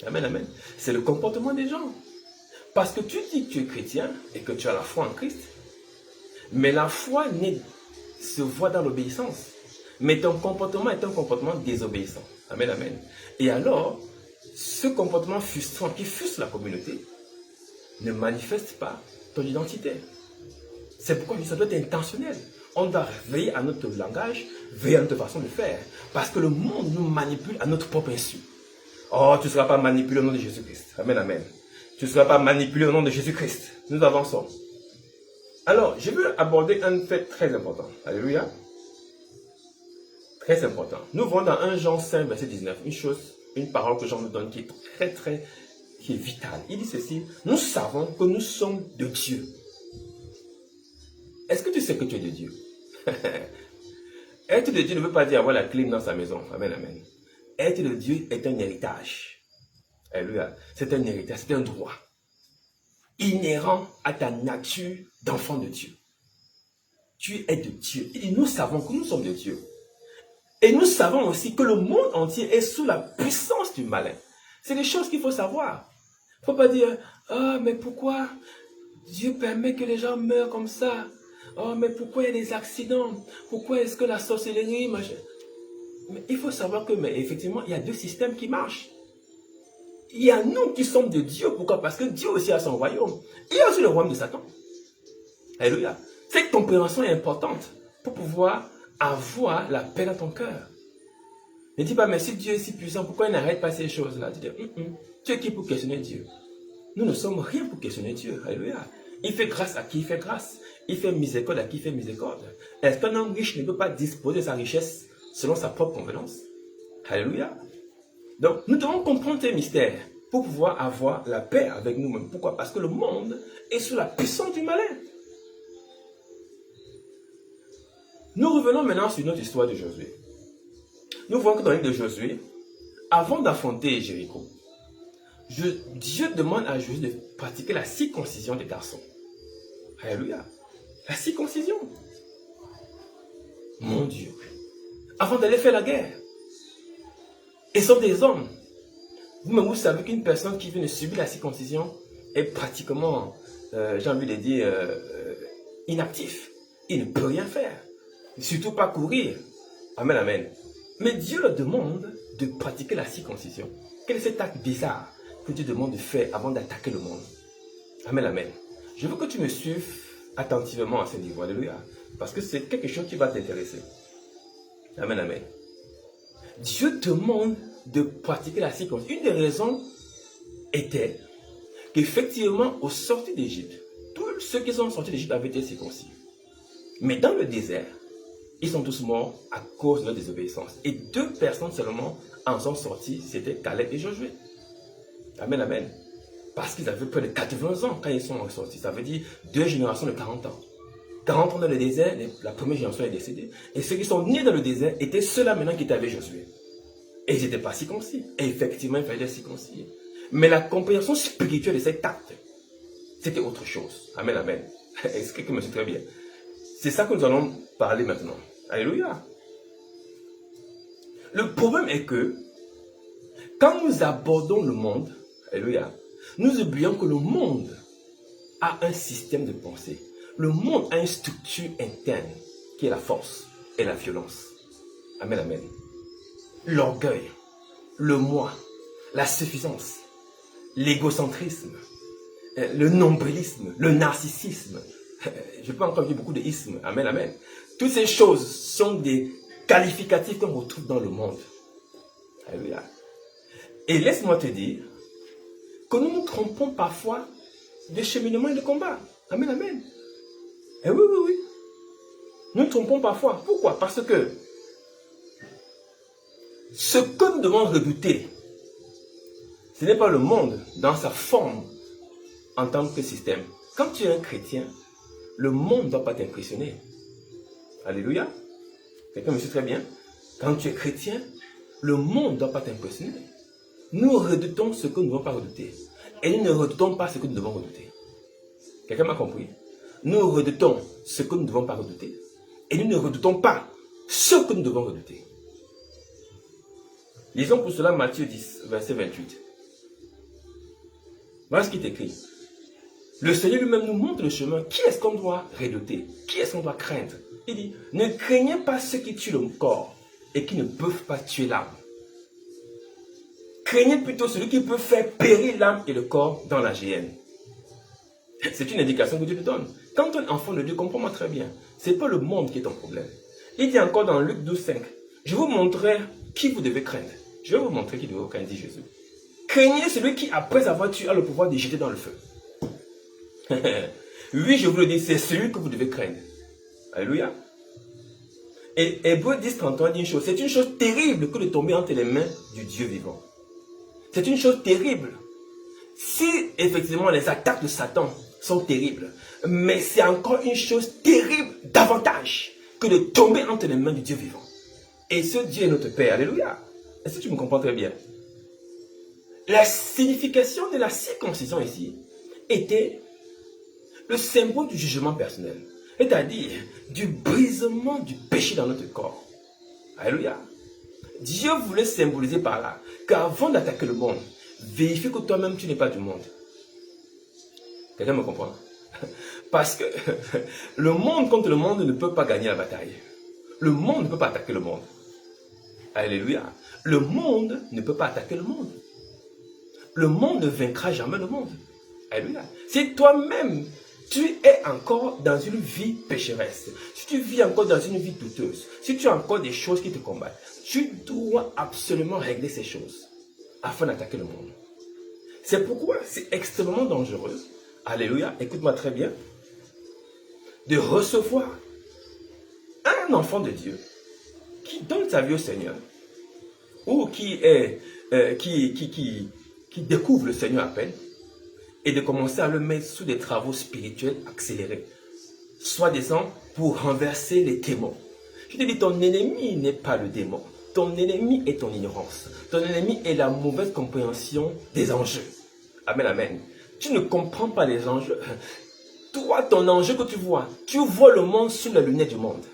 Amen, amen. C'est le comportement des gens. Parce que tu dis que tu es chrétien et que tu as la foi en Christ, mais la foi se voit dans l'obéissance. Mais ton comportement est un comportement désobéissant. Amen, amen. Et alors, ce comportement frustrant qui frustre la communauté ne manifeste pas ton identité. C'est pourquoi ça doit être intentionnel. On doit veiller à notre langage, veiller à notre façon de faire. Parce que le monde nous manipule à notre propre insu. Oh, tu ne seras pas manipulé au nom de Jésus-Christ. Amen, amen. Tu ne seras pas manipulé au nom de Jésus-Christ. Nous avançons. Alors, je veux aborder un fait très important. Alléluia. Très important. Nous voyons dans 1 Jean 5, verset 19, une parole que Jean nous donne qui est vitale. Il dit ceci: nous savons que nous sommes de Dieu. Est-ce que tu sais que tu es de Dieu? Être de Dieu ne veut pas dire avoir la clim dans sa maison. Amen, amen. Être de Dieu est un héritage. Alléluia. C'est un héritage, c'est un droit inhérent à ta nature d'enfant de Dieu. Tu es de Dieu. Et nous savons que nous sommes de Dieu. Et nous savons aussi que le monde entier est sous la puissance du malin. C'est des choses qu'il faut savoir. Il ne faut pas dire, ah, mais pourquoi Dieu permet que les gens meurent comme ça? Oh, mais pourquoi il y a des accidents? Pourquoi est-ce que la sorcellerie, machin? Mais il faut savoir que, mais effectivement, il y a deux systèmes qui marchent. Il y a nous qui sommes de Dieu. Pourquoi? Parce que Dieu aussi a son royaume. Il y a aussi le royaume de Satan. Alléluia. Cette compréhension est importante pour pouvoir avoir la paix dans ton cœur. Ne dis pas, mais si Dieu est si puissant, pourquoi il n'arrête pas ces choses-là? Tu dis, tu es qui pour questionner Dieu? Nous ne sommes rien pour questionner Dieu. Alléluia. Il fait grâce à qui il fait grâce. Il fait miséricorde à qui il fait miséricorde. Est-ce qu'un homme riche ne peut pas disposer de sa richesse selon sa propre convenance? Alléluia. Donc, nous devons comprendre ces mystères pour pouvoir avoir la paix avec nous-mêmes. Pourquoi? Parce que le monde est sous la puissance du malin. Nous revenons maintenant sur notre histoire de Josué. Nous voyons que dans l'île de Josué, avant d'affronter Jéricho, Dieu demande à Josué de pratiquer la circoncision des garçons. Alléluia. La circoncision. Mon Dieu. Avant d'aller faire la guerre. Et ce sont des hommes. Vous-même, vous savez qu'une personne qui vient de subir la circoncision est pratiquement, j'ai envie de dire, inactif. Il ne peut rien faire. Surtout pas courir. Amen, amen. Mais Dieu leur demande de pratiquer la circoncision. Quel est cet acte bizarre que Dieu demande de faire avant d'attaquer le monde? Amen, amen. Je veux que tu me suives attentivement à ce niveau. Alléluia. Parce que c'est quelque chose qui va t'intéresser. Amen, amen. Dieu demande de pratiquer la circoncision. Une des raisons était qu'effectivement, au sortir d'Égypte, tous ceux qui sont sortis d'Égypte avaient été circoncis. Mais dans le désert, ils sont tous morts à cause de leur désobéissance. Et 2 personnes seulement en sont sorties, c'était Caleb et Josué. Amen, amen. Parce qu'ils avaient près de 80 ans quand ils sont sortis. Ça veut dire 2 générations de 40 ans. 40 ans dans le désert, la première génération est décédée. Et ceux qui sont nés dans le désert étaient ceux-là maintenant qui étaient avec Josué. Et ils n'étaient pas circoncis. Et effectivement, il fallait les circoncilier. Mais la compréhension spirituelle de cet acte, c'était autre chose. Amen, amen. Est-ce que quelqu'un me suit très bien? C'est ça que nous allons parler maintenant. Alléluia. Le problème est que, quand nous abordons le monde, alléluia, nous oublions que le monde a un système de pensée. Le monde a une structure interne qui est la force et la violence. Amen, amen. L'orgueil, le moi, la suffisance, l'égocentrisme, le nombrilisme, le narcissisme. Je peux encore dire beaucoup de ismes. Amen, amen. Toutes ces choses sont des qualificatifs qu'on retrouve dans le monde. Alléluia. Et laisse-moi te dire que nous nous trompons parfois de cheminement et de combat. Amen, amen. Et oui, oui, oui. Nous nous trompons parfois. Pourquoi? Parce que ce que nous devons redouter, ce n'est pas le monde dans sa forme en tant que système. Quand tu es un chrétien, le monde ne doit pas t'impressionner. Alléluia. Quelqu'un me suit très bien. Quand tu es chrétien, le monde ne doit pas t'impressionner. Nous redoutons ce que nous ne devons pas redouter. Et nous ne redoutons pas ce que nous devons redouter. Quelqu'un m'a compris? Nous redoutons ce que nous ne devons pas redouter. Et nous ne redoutons pas ce que nous devons redouter. Lisons pour cela Matthieu 10, verset 28. Voilà ce qui est écrit. Le Seigneur lui-même nous montre le chemin. Qui est-ce qu'on doit redouter? Qui est-ce qu'on doit craindre? Il dit, ne craignez pas ceux qui tuent le corps et qui ne peuvent pas tuer l'âme. Craignez plutôt celui qui peut faire périr l'âme et le corps dans la géhenne. C'est une indication que Dieu te donne. Quand tu es un enfant de Dieu, comprends-moi très bien. Ce n'est pas le monde qui est ton problème. Il dit encore dans Luc 12, 5, je vous montrerai qui vous devez craindre. Je vais vous montrer qui devez craindre, dit Jésus. Craignez celui qui, après avoir tué, a le pouvoir de jeter dans le feu. Oui, je vous le dis, c'est celui que vous devez craindre. Alléluia. Et Hébreux 10, 31 dit une chose. C'est une chose terrible que de tomber entre les mains du Dieu vivant. C'est une chose terrible. Si effectivement les attaques de Satan sont terribles, mais c'est encore une chose terrible davantage que de tomber entre les mains du Dieu vivant. Et ce Dieu est notre Père. Alléluia. Est-ce que tu me comprends très bien? La signification de la circoncision ici était le symbole du jugement personnel, c'est-à-dire du brisement du péché dans notre corps. Alléluia. Dieu voulait symboliser par là qu'avant d'attaquer le monde, vérifie que toi-même tu n'es pas du monde. Quelqu'un me comprend? Parce que le monde contre le monde ne peut pas gagner la bataille. Le monde ne peut pas attaquer le monde. Alléluia. Le monde ne peut pas attaquer le monde. Le monde ne vaincra jamais le monde. Alléluia. Si toi-même, tu es encore dans une vie pécheresse, si tu vis encore dans une vie douteuse, si tu as encore des choses qui te combattent, tu dois absolument régler ces choses afin d'attaquer le monde. C'est pourquoi c'est extrêmement dangereux, alléluia, écoute-moi très bien, de recevoir un enfant de Dieu qui donne sa vie au Seigneur ou qui découvre le Seigneur à peine et de commencer à le mettre sous des travaux spirituels accélérés, soi-disant pour renverser les démons. Je te dis, ton ennemi n'est pas le démon. Ton ennemi est ton ignorance. Ton ennemi est la mauvaise compréhension des enjeux. Amen, amen. Tu ne comprends pas les enjeux. Toi, ton enjeu que tu vois le monde sous la lunette du monde.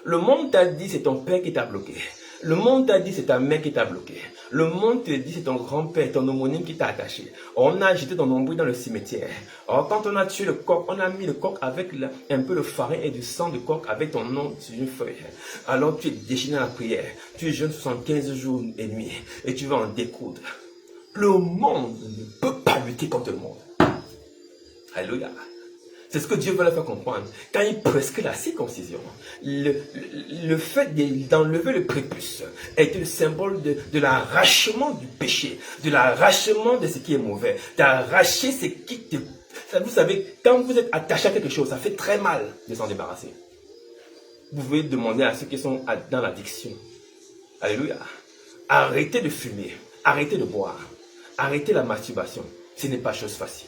Le monde t'a dit c'est ton père qui t'a bloqué. Le monde t'a dit c'est ta mère qui t'a bloqué. Le monde te dit c'est ton grand-père, ton homonyme qui t'a attaché. On a jeté ton nombril dans le cimetière. Alors quand on a tué le coq, on a mis le coq avec un peu de farine et du sang de coq avec ton nom sur une feuille. Alors tu es déchaîné à la prière. Tu jeûnes 75 jours et nuits et tu vas en découdre. Le monde ne peut pas lutter contre le monde. Alléluia. C'est ce que Dieu veut leur faire comprendre. Quand il prescrit la circoncision, le fait d'enlever le prépuce est le symbole de l'arrachement du péché, de l'arrachement de ce qui est mauvais, d'arracher ce qui te... Vous savez, quand vous êtes attaché à quelque chose, ça fait très mal de s'en débarrasser. Vous pouvez demander à ceux qui sont dans l'addiction. Alléluia. Arrêtez de fumer, arrêtez de boire, arrêtez la masturbation. Ce n'est pas chose facile.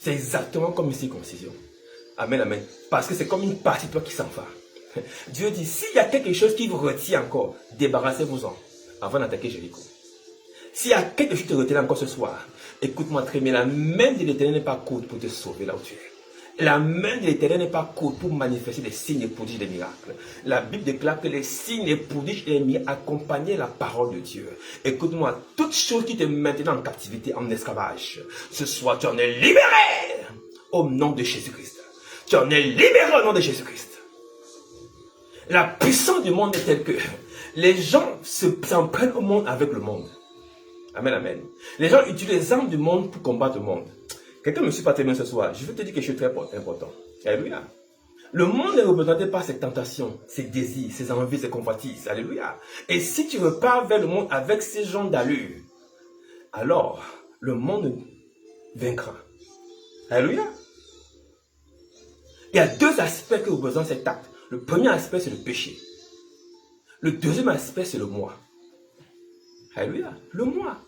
C'est exactement comme une circoncision. Amen, amen. Parce que c'est comme une partie de toi qui s'en va. Dieu dit, s'il y a quelque chose qui vous retient encore, débarrassez-vous-en avant d'attaquer Jéricho. S'il y a quelque chose qui te retient encore ce soir, écoute-moi très bien, la main de l'Éternel n'est pas courte pour te sauver là où tu es. La main de l'Éternel n'est pas courte pour manifester des signes et prodiges et des miracles. La Bible déclare que les signes et prodiges et les miracles accompagnaient la parole de Dieu. Écoute-moi, toute chose qui te maintenait en captivité, en esclavage, ce soir tu en es libéré au nom de Jésus-Christ. Tu en es libéré au nom de Jésus-Christ. La puissance du monde est telle que les gens s'en prennent au monde avec le monde. Amen, amen. Les gens utilisent les armes du monde pour combattre le monde. Quelqu'un ne me suit pas très bien ce soir. Je veux te dire quelque chose de très important. Alléluia. Le monde est représenté par ses tentations, ses désirs, ses envies, ses convoitises. Alléluia. Et si tu repars vers le monde avec ces gens d'allure, alors le monde vaincra. Alléluia. Il y a deux aspects que représente cet acte. Le premier aspect, c'est le péché. Le deuxième aspect, c'est le moi. Alléluia. Le moi.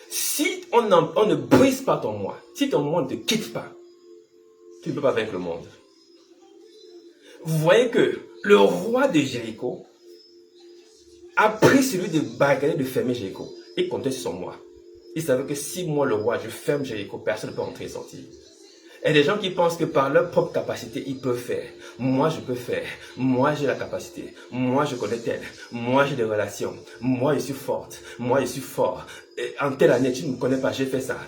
Si on ne brise pas ton moi, si ton moi ne te quitte pas, tu ne peux pas vaincre le monde. Vous voyez que le roi de Jéricho a pris celui de bagarrer de fermer Jéricho. Il comptait sur son moi. Il savait que si moi, le roi, je ferme Jéricho, personne ne peut entrer et sortir. Et des gens qui pensent que par leur propre capacité, ils peuvent faire. Moi, je peux faire. Moi, j'ai la capacité. Moi, je connais tel. Moi, j'ai des relations. Moi, je suis forte. Moi, je suis fort. Et en telle année, tu ne me connais pas, j'ai fait ça.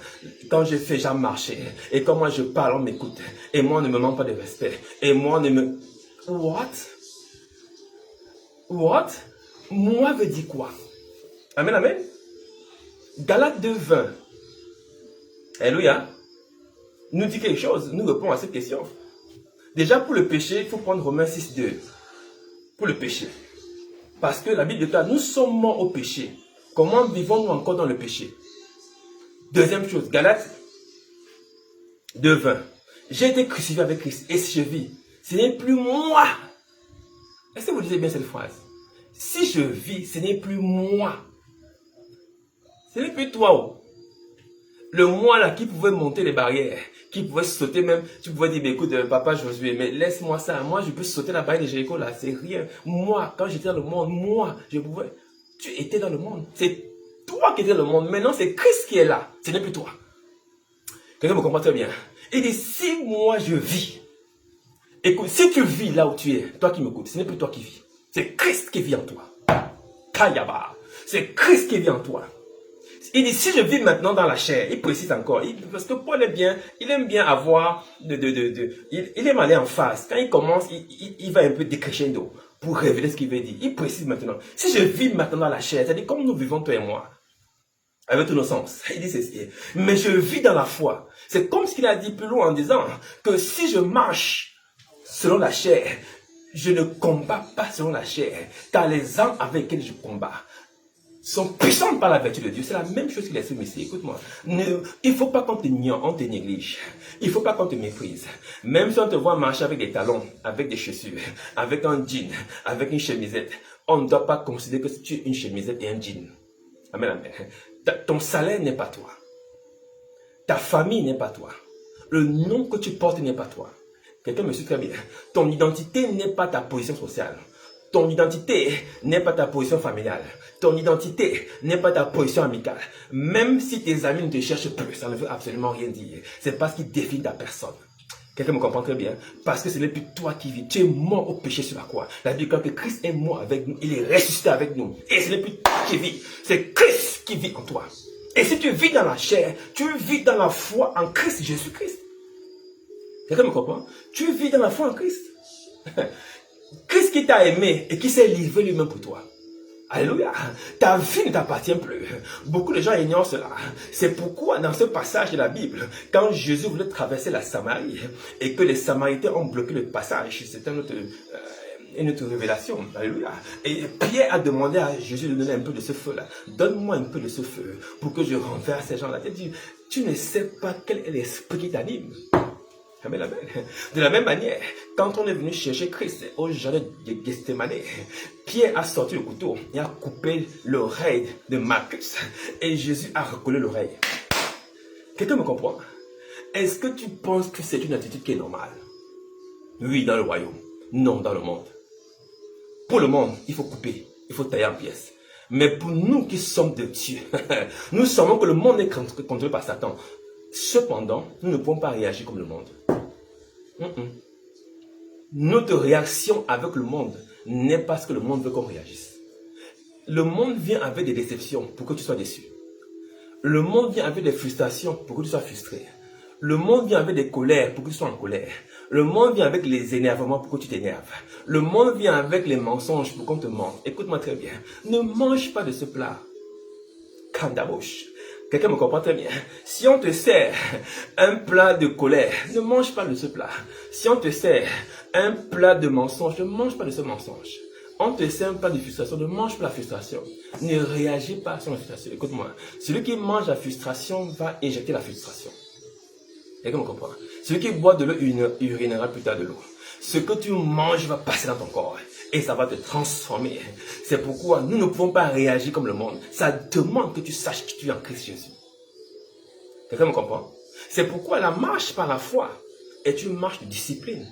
Quand j'ai fait, j'ai marché. Et quand moi, je parle, on m'écoute. Et moi, on ne me manque pas de respect. Et moi, on ne me... What? What? Moi veut dire quoi? Amen, amen. Galates 2:20. Alléluia. Nous dit quelque chose, nous répond à cette question. Déjà, pour le péché, il faut prendre Romains 6:2. Pour le péché. Parce que la Bible déclare, nous sommes morts au péché. Comment vivons-nous encore dans le péché? Deuxième chose, Galates 2:20. J'ai été crucifié avec Christ et si je vis, ce n'est plus moi. Est-ce que vous lisez bien cette phrase? Si je vis, ce n'est plus moi. Ce n'est plus toi. Oh. Le moi là qui pouvait monter les barrières, qui pouvait sauter même, tu pouvais dire, écoute, papa Josué, mais laisse-moi ça. Moi, je peux sauter la barrière de Jéricho là, c'est rien. Moi, quand j'étais dans le monde, moi, je pouvais. Tu étais dans le monde. C'est toi qui étais dans le monde. Maintenant, c'est Christ qui est là. Ce n'est plus toi. Quelqu'un me comprend très bien. Il dit, si moi je vis, écoute, si tu vis là où tu es, toi qui m'écoutes, ce n'est plus toi qui vis. C'est Christ qui vit en toi. Kayaba. C'est Christ qui vit en toi. Il dit, si je vis maintenant dans la chair, il précise encore, parce que Paul il aime bien avoir, il aime aller en face. Quand il commence, il va un peu décrescendo pour révéler ce qu'il veut dire. Il précise maintenant, si je vis maintenant dans la chair, c'est-à-dire comme nous vivons toi et moi, avec tous nos sens. Il dit ceci, mais je vis dans la foi. C'est comme ce qu'il a dit plus loin en disant que si je marche selon la chair, je ne combats pas selon la chair, car les armes avec lesquelles je combats sont puissantes par la vertu de Dieu. C'est la même chose qu'il a fait ici. Écoute-moi, il ne faut pas qu'on te néglige. Il ne faut pas qu'on te méprise. Même si on te voit marcher avec des talons, avec des chaussures, avec un jean, avec une chemisette, on ne doit pas considérer que tu es une chemisette et un jean. Amen, amen. Ton salaire n'est pas toi. Ta famille n'est pas toi. Le nom que tu portes n'est pas toi. Quelqu'un me suit très bien. Ton identité n'est pas ta position sociale. Ton identité n'est pas ta position familiale. Ton identité n'est pas ta position amicale. Même si tes amis ne te cherchent plus, ça ne veut absolument rien dire. C'est parce qu'ils définissent ta personne. Quelqu'un me comprend très bien. Parce que ce n'est plus toi qui vis. Tu es mort au péché sur la croix. La Bible dit que Christ est mort avec nous. Il est ressuscité avec nous. Et ce n'est plus toi qui vis. C'est Christ qui vit en toi. Et si tu vis dans la chair, tu vis dans la foi en Christ Jésus-Christ. Quelqu'un me comprend? Tu vis dans la foi en Christ. Christ qui t'a aimé et qui s'est livré lui-même pour toi. Alléluia. Ta vie ne t'appartient plus. Beaucoup de gens ignorent cela. C'est pourquoi dans ce passage de la Bible, quand Jésus voulait traverser la Samarie et que les Samaritains ont bloqué le passage, c'est une autre révélation. Alléluia. Et Pierre a demandé à Jésus de donner un peu de ce feu-là. Donne-moi un peu de ce feu pour que je renverse ces gens-là. Tu ne sais pas quel est l'esprit qui t'anime. Amen, amen. De la même manière, quand on est venu chercher Christ au jardin de Gethsemane, Pierre a sorti le couteau et a coupé l'oreille de Marcus. Et Jésus a recollé l'oreille. Quelqu'un me comprend? Est-ce que tu penses que c'est une attitude qui est normale? Oui, dans le royaume. Non, dans le monde. Pour le monde, il faut couper, il faut tailler en pièces. Mais pour nous qui sommes de Dieu, nous savons que le monde est contrôlé par Satan. Cependant, nous ne pouvons pas réagir comme le monde. Notre réaction avec le monde n'est pas ce que le monde veut qu'on réagisse. Le monde vient avec des déceptions pour que tu sois déçu. Le monde vient avec des frustrations pour que tu sois frustré. Le monde vient avec des colères pour que tu sois en colère. Le monde vient avec les énervements pour que tu t'énerves. Le monde vient avec les mensonges pour qu'on te mente. Écoute-moi très bien. Ne mange pas de ce plat. Kandabouche. Quelqu'un me comprend très bien. Si on te sert un plat de colère, ne mange pas de ce plat. Si on te sert un plat de mensonge, ne mange pas de ce mensonge. On te sert un plat de frustration, ne mange pas la frustration. Ne réagis pas sur la frustration. Écoute-moi, celui qui mange la frustration va injecter la frustration. Quelqu'un me comprend? Celui qui boit de l'eau urinera plus tard de l'eau. Ce que tu manges va passer dans ton corps. Et ça va te transformer. C'est pourquoi nous ne pouvons pas réagir comme le monde. Ça demande que tu saches qui tu es en Christ Jésus. Quelqu'un me comprend? C'est pourquoi la marche par la foi est une marche de discipline,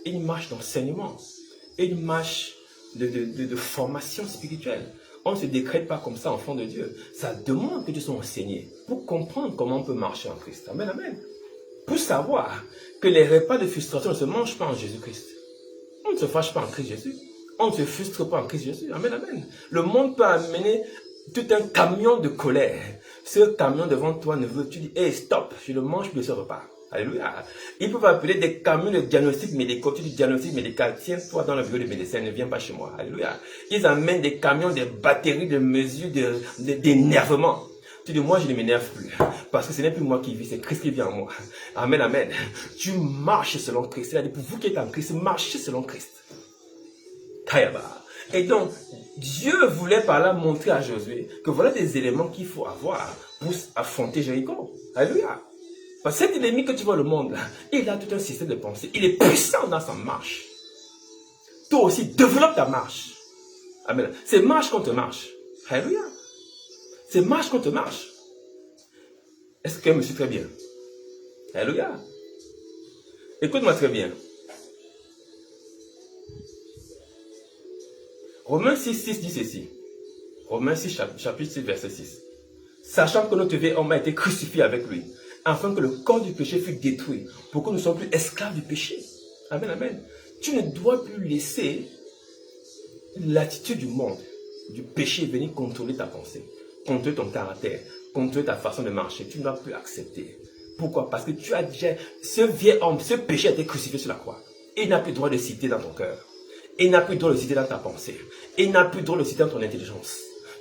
une marche d'enseignement, une marche de formation spirituelle. On ne se décrète pas comme ça enfant de Dieu. Ça demande que tu sois enseigné pour comprendre comment on peut marcher en Christ. Amen, amen. Pour savoir que les repas de frustration ne se mangent pas en Jésus-Christ. On ne se fâche pas en Christ Jésus. On ne se frustre pas en Christ Jésus. Amen, amen. Le monde peut amener tout un camion de colère. Ce camion devant toi ne veut, tu dis, hey, stop, je ne mange plus de ce repas. Alléluia. Ils peuvent appeler des camions de diagnostic médical. Tu dis diagnostic médical, tiens-toi dans le bureau de médecin, ne viens pas chez moi. Alléluia. Ils amènent des camions, des batteries de mesures d'énervement. Tu dis, moi je ne m'énerve plus. Parce que ce n'est plus moi qui vis, c'est Christ qui vit en moi. Amen, amen. Tu marches selon Christ. C'est-à-dire, pour vous qui êtes en Christ, marchez selon Christ. Kayaba. Et donc, Dieu voulait par là montrer à Josué que voilà des éléments qu'il faut avoir pour affronter Jéricho. Alléluia. Parce que cet ennemi que tu vois le monde là, il a tout un système de pensée. Il est puissant dans sa marche. Toi aussi, développe ta marche. Amen. C'est marche contre marche. Alléluia. C'est marche contre marche. Est-ce que me suit très bien? Alléluia. Écoute-moi très bien. Romains 6 dit ceci. Romains 6, chapitre 6, verset 6. Sachant que notre vieil homme a été crucifié avec lui, afin que le corps du péché fût détruit, pour que nous ne soyons plus esclaves du péché. Amen, amen. Tu ne dois plus laisser l'attitude du monde, du péché venir contrôler ta pensée, contrôler ton caractère, contrôler ta façon de marcher. Tu ne dois plus accepter. Pourquoi? Parce que tu as déjà, ce vieil homme, ce péché a été crucifié sur la croix. Il n'a plus le droit de citer dans ton cœur. Il n'a plus le droit de citer dans ta pensée. Il n'a plus le droit de citer dans ton intelligence.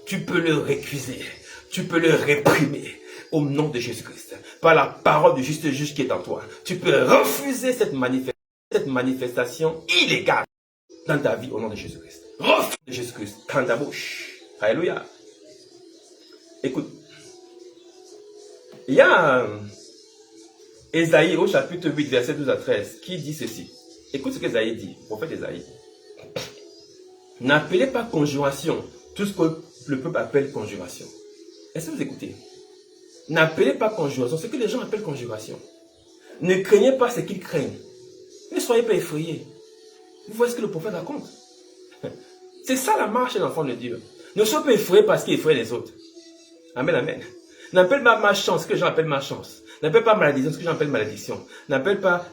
Tu peux le récuser. Tu peux le réprimer au nom de Jésus-Christ. Par la parole du juste juge qui est en toi. Tu peux refuser cette manifestation illégale dans ta vie au nom de Jésus-Christ. Refuse de Jésus-Christ dans ta bouche. Alléluia. Écoute. Il y a Ésaïe au chapitre 8, verset 12 à 13 qui dit ceci. Écoute ce qu'Ésaïe dit, prophète Ésaïe. N'appelez pas conjuration tout ce que le peuple appelle conjuration. Est-ce que vous écoutez? N'appelez pas conjuration ce que les gens appellent conjuration. Ne craignez pas ce qu'ils craignent. Ne soyez pas effrayés. Vous voyez ce que le prophète raconte? C'est ça la marche de l'enfant de Dieu. Ne soyez pas effrayés parce qu'il effraie les autres. Amen, amen. N'appelle pas ma chance ce que les gens appellent ma chance. N'appelle pas malédiction ce que j'appelle malédiction. N'appelle pas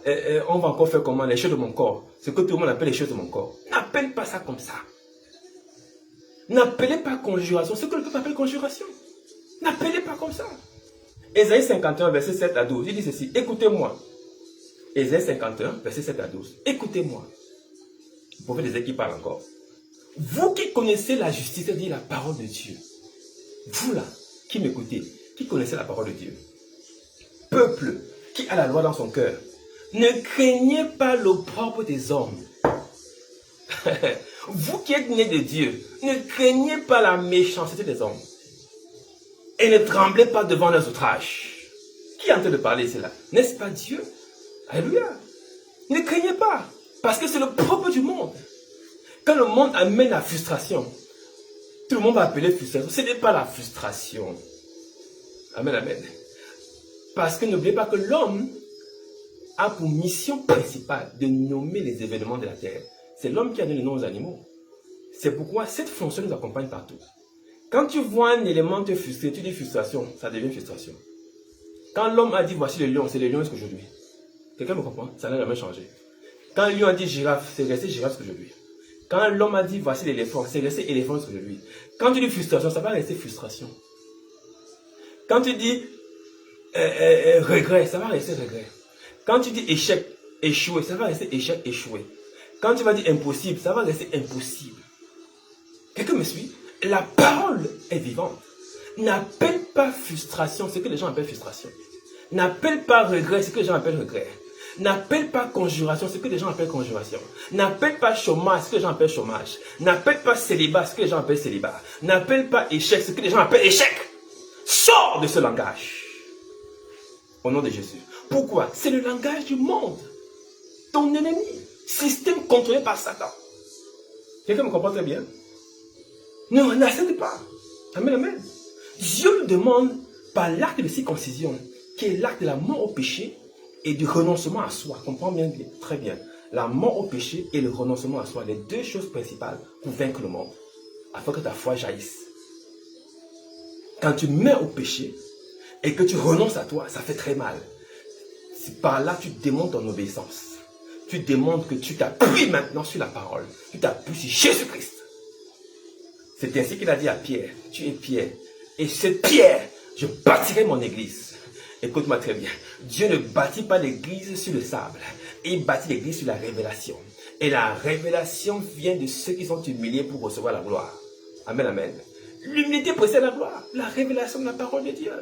on va encore faire comment les choses de mon corps. Ce que tout le monde appelle les choses de mon corps. N'appelle pas ça comme ça. N'appelez pas conjuration ce que le peuple appelle conjuration. N'appelez pas comme ça. Ésaïe 51, verset 7 à 12. Il dit ceci. Écoutez-moi. Ésaïe 51, verset 7 à 12. Écoutez-moi. Le prophète Ésaïe qui parle encore. Vous qui connaissez la justice, dit la parole de Dieu. Vous là, qui m'écoutez, qui connaissez la parole de Dieu. Peuple qui a la loi dans son cœur. Ne craignez pas l'opprobre des hommes. Vous qui êtes nés de Dieu, ne craignez pas la méchanceté des hommes. Et ne tremblez pas devant leurs outrages. Qui est en train de parler cela? N'est-ce pas Dieu? Alléluia. Ne craignez pas. Parce que c'est le propre du monde. Quand le monde amène la frustration, tout le monde va appeler frustration. Ce n'est pas la frustration. Amen, amen. Parce que n'oubliez pas que l'homme a pour mission principale de nommer les événements de la terre. C'est l'homme qui a donné le nom aux animaux. C'est pourquoi cette fonction nous accompagne partout. Quand tu vois un élément te frustrer, tu dis frustration, ça devient frustration. Quand l'homme a dit voici le lion, c'est le lion jusqu'aujourd'hui. Quelqu'un me comprend? Ça n'a jamais changé. Quand le lion a dit girafe, c'est resté girafe jusqu'aujourd'hui. Quand l'homme a dit voici l'éléphant, c'est resté éléphant jusqu'aujourd'hui. Quand tu dis frustration, ça va rester frustration. Quand tu dis regret, ça va rester regret. Quand tu dis échec, échoué, ça va rester échec, échoué. Quand tu vas dire impossible, ça va rester impossible. Quelqu'un me suit? La parole est vivante. N'appelle pas frustration ce que les gens appellent frustration. N'appelle pas regret ce que les gens appellent regret. N'appelle pas conjuration ce que les gens appellent conjuration. N'appelle pas chômage ce que les gens appellent chômage. N'appelle pas célibat ce que les gens appellent célibat. N'appelle pas échec ce que les gens appellent échec. Sors de ce langage. Au nom de Jésus. Pourquoi? C'est le langage du monde. Ton ennemi. Système contrôlé par Satan. Quelqu'un me comprend très bien? Ne n'accepte pas. Amen, amen. Dieu nous demande par l'acte de circoncision, qui est l'acte de la mort au péché et du renoncement à soi. Comprends bien, très bien. La mort au péché et le renoncement à soi, les deux choses principales pour vaincre le monde, afin que ta foi jaillisse. Quand tu meurs au péché et que tu renonces à toi, ça fait très mal. Par là, tu démontres ton obéissance. Tu démontres que tu t'appuies maintenant sur la parole. Tu t'appuies sur Jésus-Christ. C'est ainsi qu'il a dit à Pierre, tu es Pierre. Et cette pierre, je bâtirai mon église. Écoute-moi très bien. Dieu ne bâtit pas l'église sur le sable. Il bâtit l'église sur la révélation. Et la révélation vient de ceux qui sont humiliés pour recevoir la gloire. Amen, amen. L'humilité précède la gloire. La révélation de la parole de Dieu.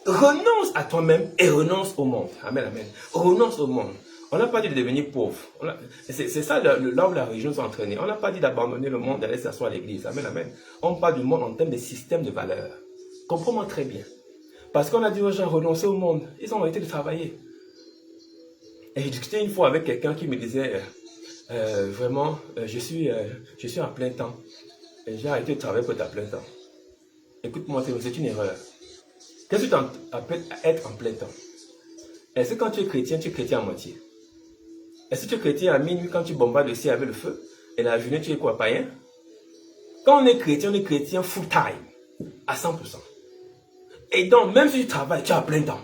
Renonce à toi-même et renonce au monde. Amen, amen. Renonce au monde. On n'a pas dit de devenir pauvre. C'est ça là où la religion s'est entraînée. On n'a pas dit d'abandonner le monde, d'aller s'asseoir à l'église. Amen, amen. On parle du monde en termes de système de valeurs. Comprends-moi très bien. Parce qu'on a dit aux gens renoncer au monde. Ils ont arrêté de travailler. Et j'ai discuté une fois avec quelqu'un qui me disait, vraiment, je suis en plein temps. Et j'ai arrêté de travailler pour être à plein temps. Écoute-moi, c'est une erreur. Qu'est-ce que tu appelles être en plein temps? Est-ce que quand tu es chrétien à moitié? Est-ce que tu es chrétien à minuit quand tu bombardes le ciel avec le feu? Et la journée, tu es quoi, païen? Quand on est chrétien full time, à 100%. Et donc, même si tu travailles, tu as plein temps.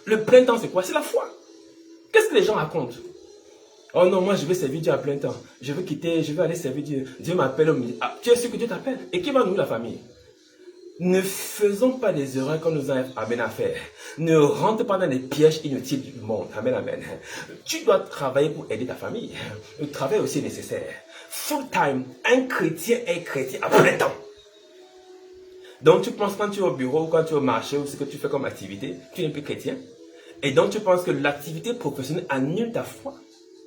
Le plein temps, c'est quoi? C'est la foi. Qu'est-ce que les gens racontent? Oh non, moi je vais servir Dieu à plein temps. Je veux quitter, je veux aller servir Dieu. Dieu m'appelle au milieu. Ah, tu es sûr que Dieu t'appelle? Et qui va nourrir la famille? Ne faisons pas des erreurs qu'on nous a amené à faire. Ne rentre pas dans les pièges inutiles du monde. Amen, amen. Tu dois travailler pour aider ta famille. Le travail aussi est nécessaire. Full time, un chrétien est chrétien à plein temps. Donc tu penses quand tu es au bureau, quand tu es au marché, ou ce que tu fais comme activité, tu n'es plus chrétien. Et donc tu penses que l'activité professionnelle annule ta foi.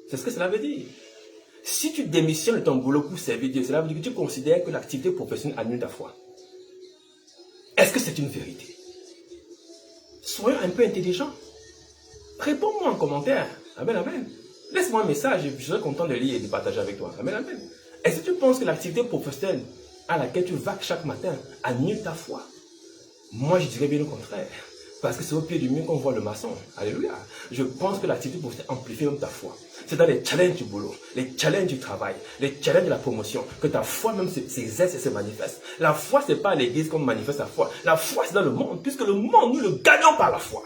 C'est ce que cela veut dire. Si tu démissionnes de ton boulot pour servir Dieu, cela veut dire que tu considères que l'activité professionnelle annule ta foi. Est-ce que c'est une vérité? Soyons un peu intelligents. Réponds-moi en commentaire. Amen, amen. Laisse-moi un message et je serai content de lire et de partager avec toi. Amen, amen. Est-ce que tu penses que l'activité professionnelle à laquelle tu vaques chaque matin annule ta foi? Moi, je dirais bien le contraire. Parce que c'est au pied du mur qu'on voit le maçon. Alléluia. Je pense que l'activité professionnelle amplifie même ta foi. C'est dans les challenges du boulot, les challenges du travail, les challenges de la promotion, que ta foi même s'exerce et se manifeste. La foi, ce n'est pas à l'église qu'on manifeste la foi. La foi, c'est dans le monde, puisque le monde, nous le gagnons par la foi.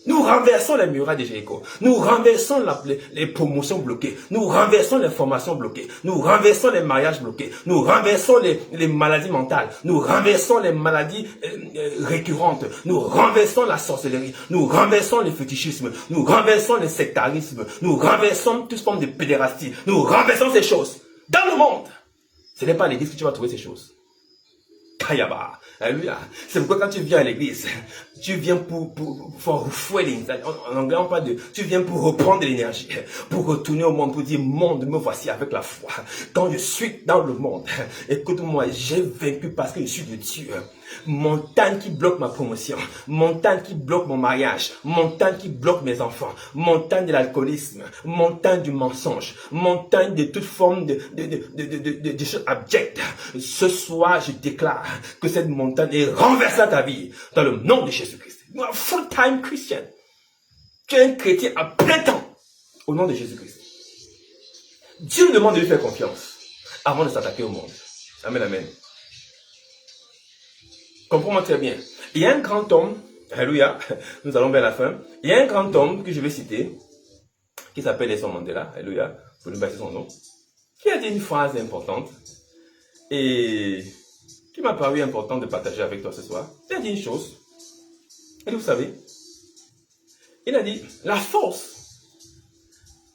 Nous renversons les murailles de Jéricho. Nous renversons les promotions bloquées. Nous renversons les formations bloquées. Nous renversons les mariages bloqués. Nous renversons les maladies mentales. Nous renversons les maladies récurrentes. Nous renversons la sorcellerie. Nous renversons le fétichisme. Nous renversons le sectarisme. Nous renversons toute forme de pédérastie. Nous renversons ces choses. Dans le monde, ce n'est pas à l'église que tu vas trouver ces choses. Kayaba. Alléluia. C'est pourquoi quand tu viens à l'église, tu viens pour refueling. En anglais, on parle de, tu viens pour reprendre de l'énergie, pour retourner au monde, pour dire, monde, me voici avec la foi. Quand je suis dans le monde, écoute-moi, j'ai vaincu parce que je suis de Dieu. Montagne qui bloque ma promotion, montagne qui bloque mon mariage, montagne qui bloque mes enfants, montagne de l'alcoolisme, montagne du mensonge, montagne de toute forme de choses abjectes. Ce soir, je déclare que cette montagne est renversée à ta vie dans le nom de Jésus-Christ. Tu es un full-time Christian. Tu es un chrétien à plein temps au nom de Jésus-Christ. Dieu nous demande de lui faire confiance avant de s'attaquer au monde. Amen, amen. Comprends-moi très bien. Il y a un grand homme, alléluia, nous allons vers la fin. Il y a un grand homme que je vais citer, qui s'appelle Nelson Mandela, alléluia, pour ne pas citer son nom, qui a dit une phrase importante et qui m'a paru important de partager avec toi ce soir. Il a dit une chose, et vous savez, il a dit, la force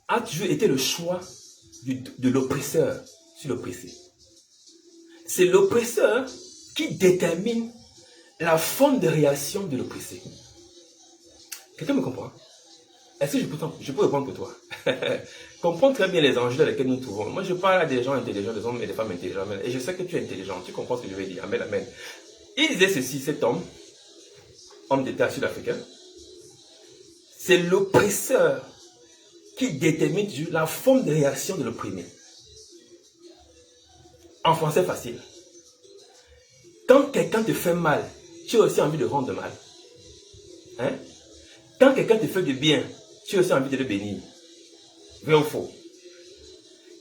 a toujours été le choix de l'oppresseur sur l'oppressé. C'est l'oppresseur qui détermine la forme de réaction de l'oppressé. Quelqu'un me comprend? Est-ce que je peux répondre pour toi? Comprends très bien les enjeux dans lesquels nous nous trouvons. Moi, je parle à des gens intelligents, des hommes et des femmes intelligents. Et je sais que tu es intelligent. Tu comprends ce que je vais dire. Amen, amen. Il disait ceci, cet homme d'État sud-africain, c'est l'oppresseur qui détermine la forme de réaction de l'opprimé. En français facile. Quand quelqu'un te fait mal, tu as aussi envie de rendre mal. Hein? Quand quelqu'un te fait du bien, tu as aussi envie de le bénir. Vrai ou faux?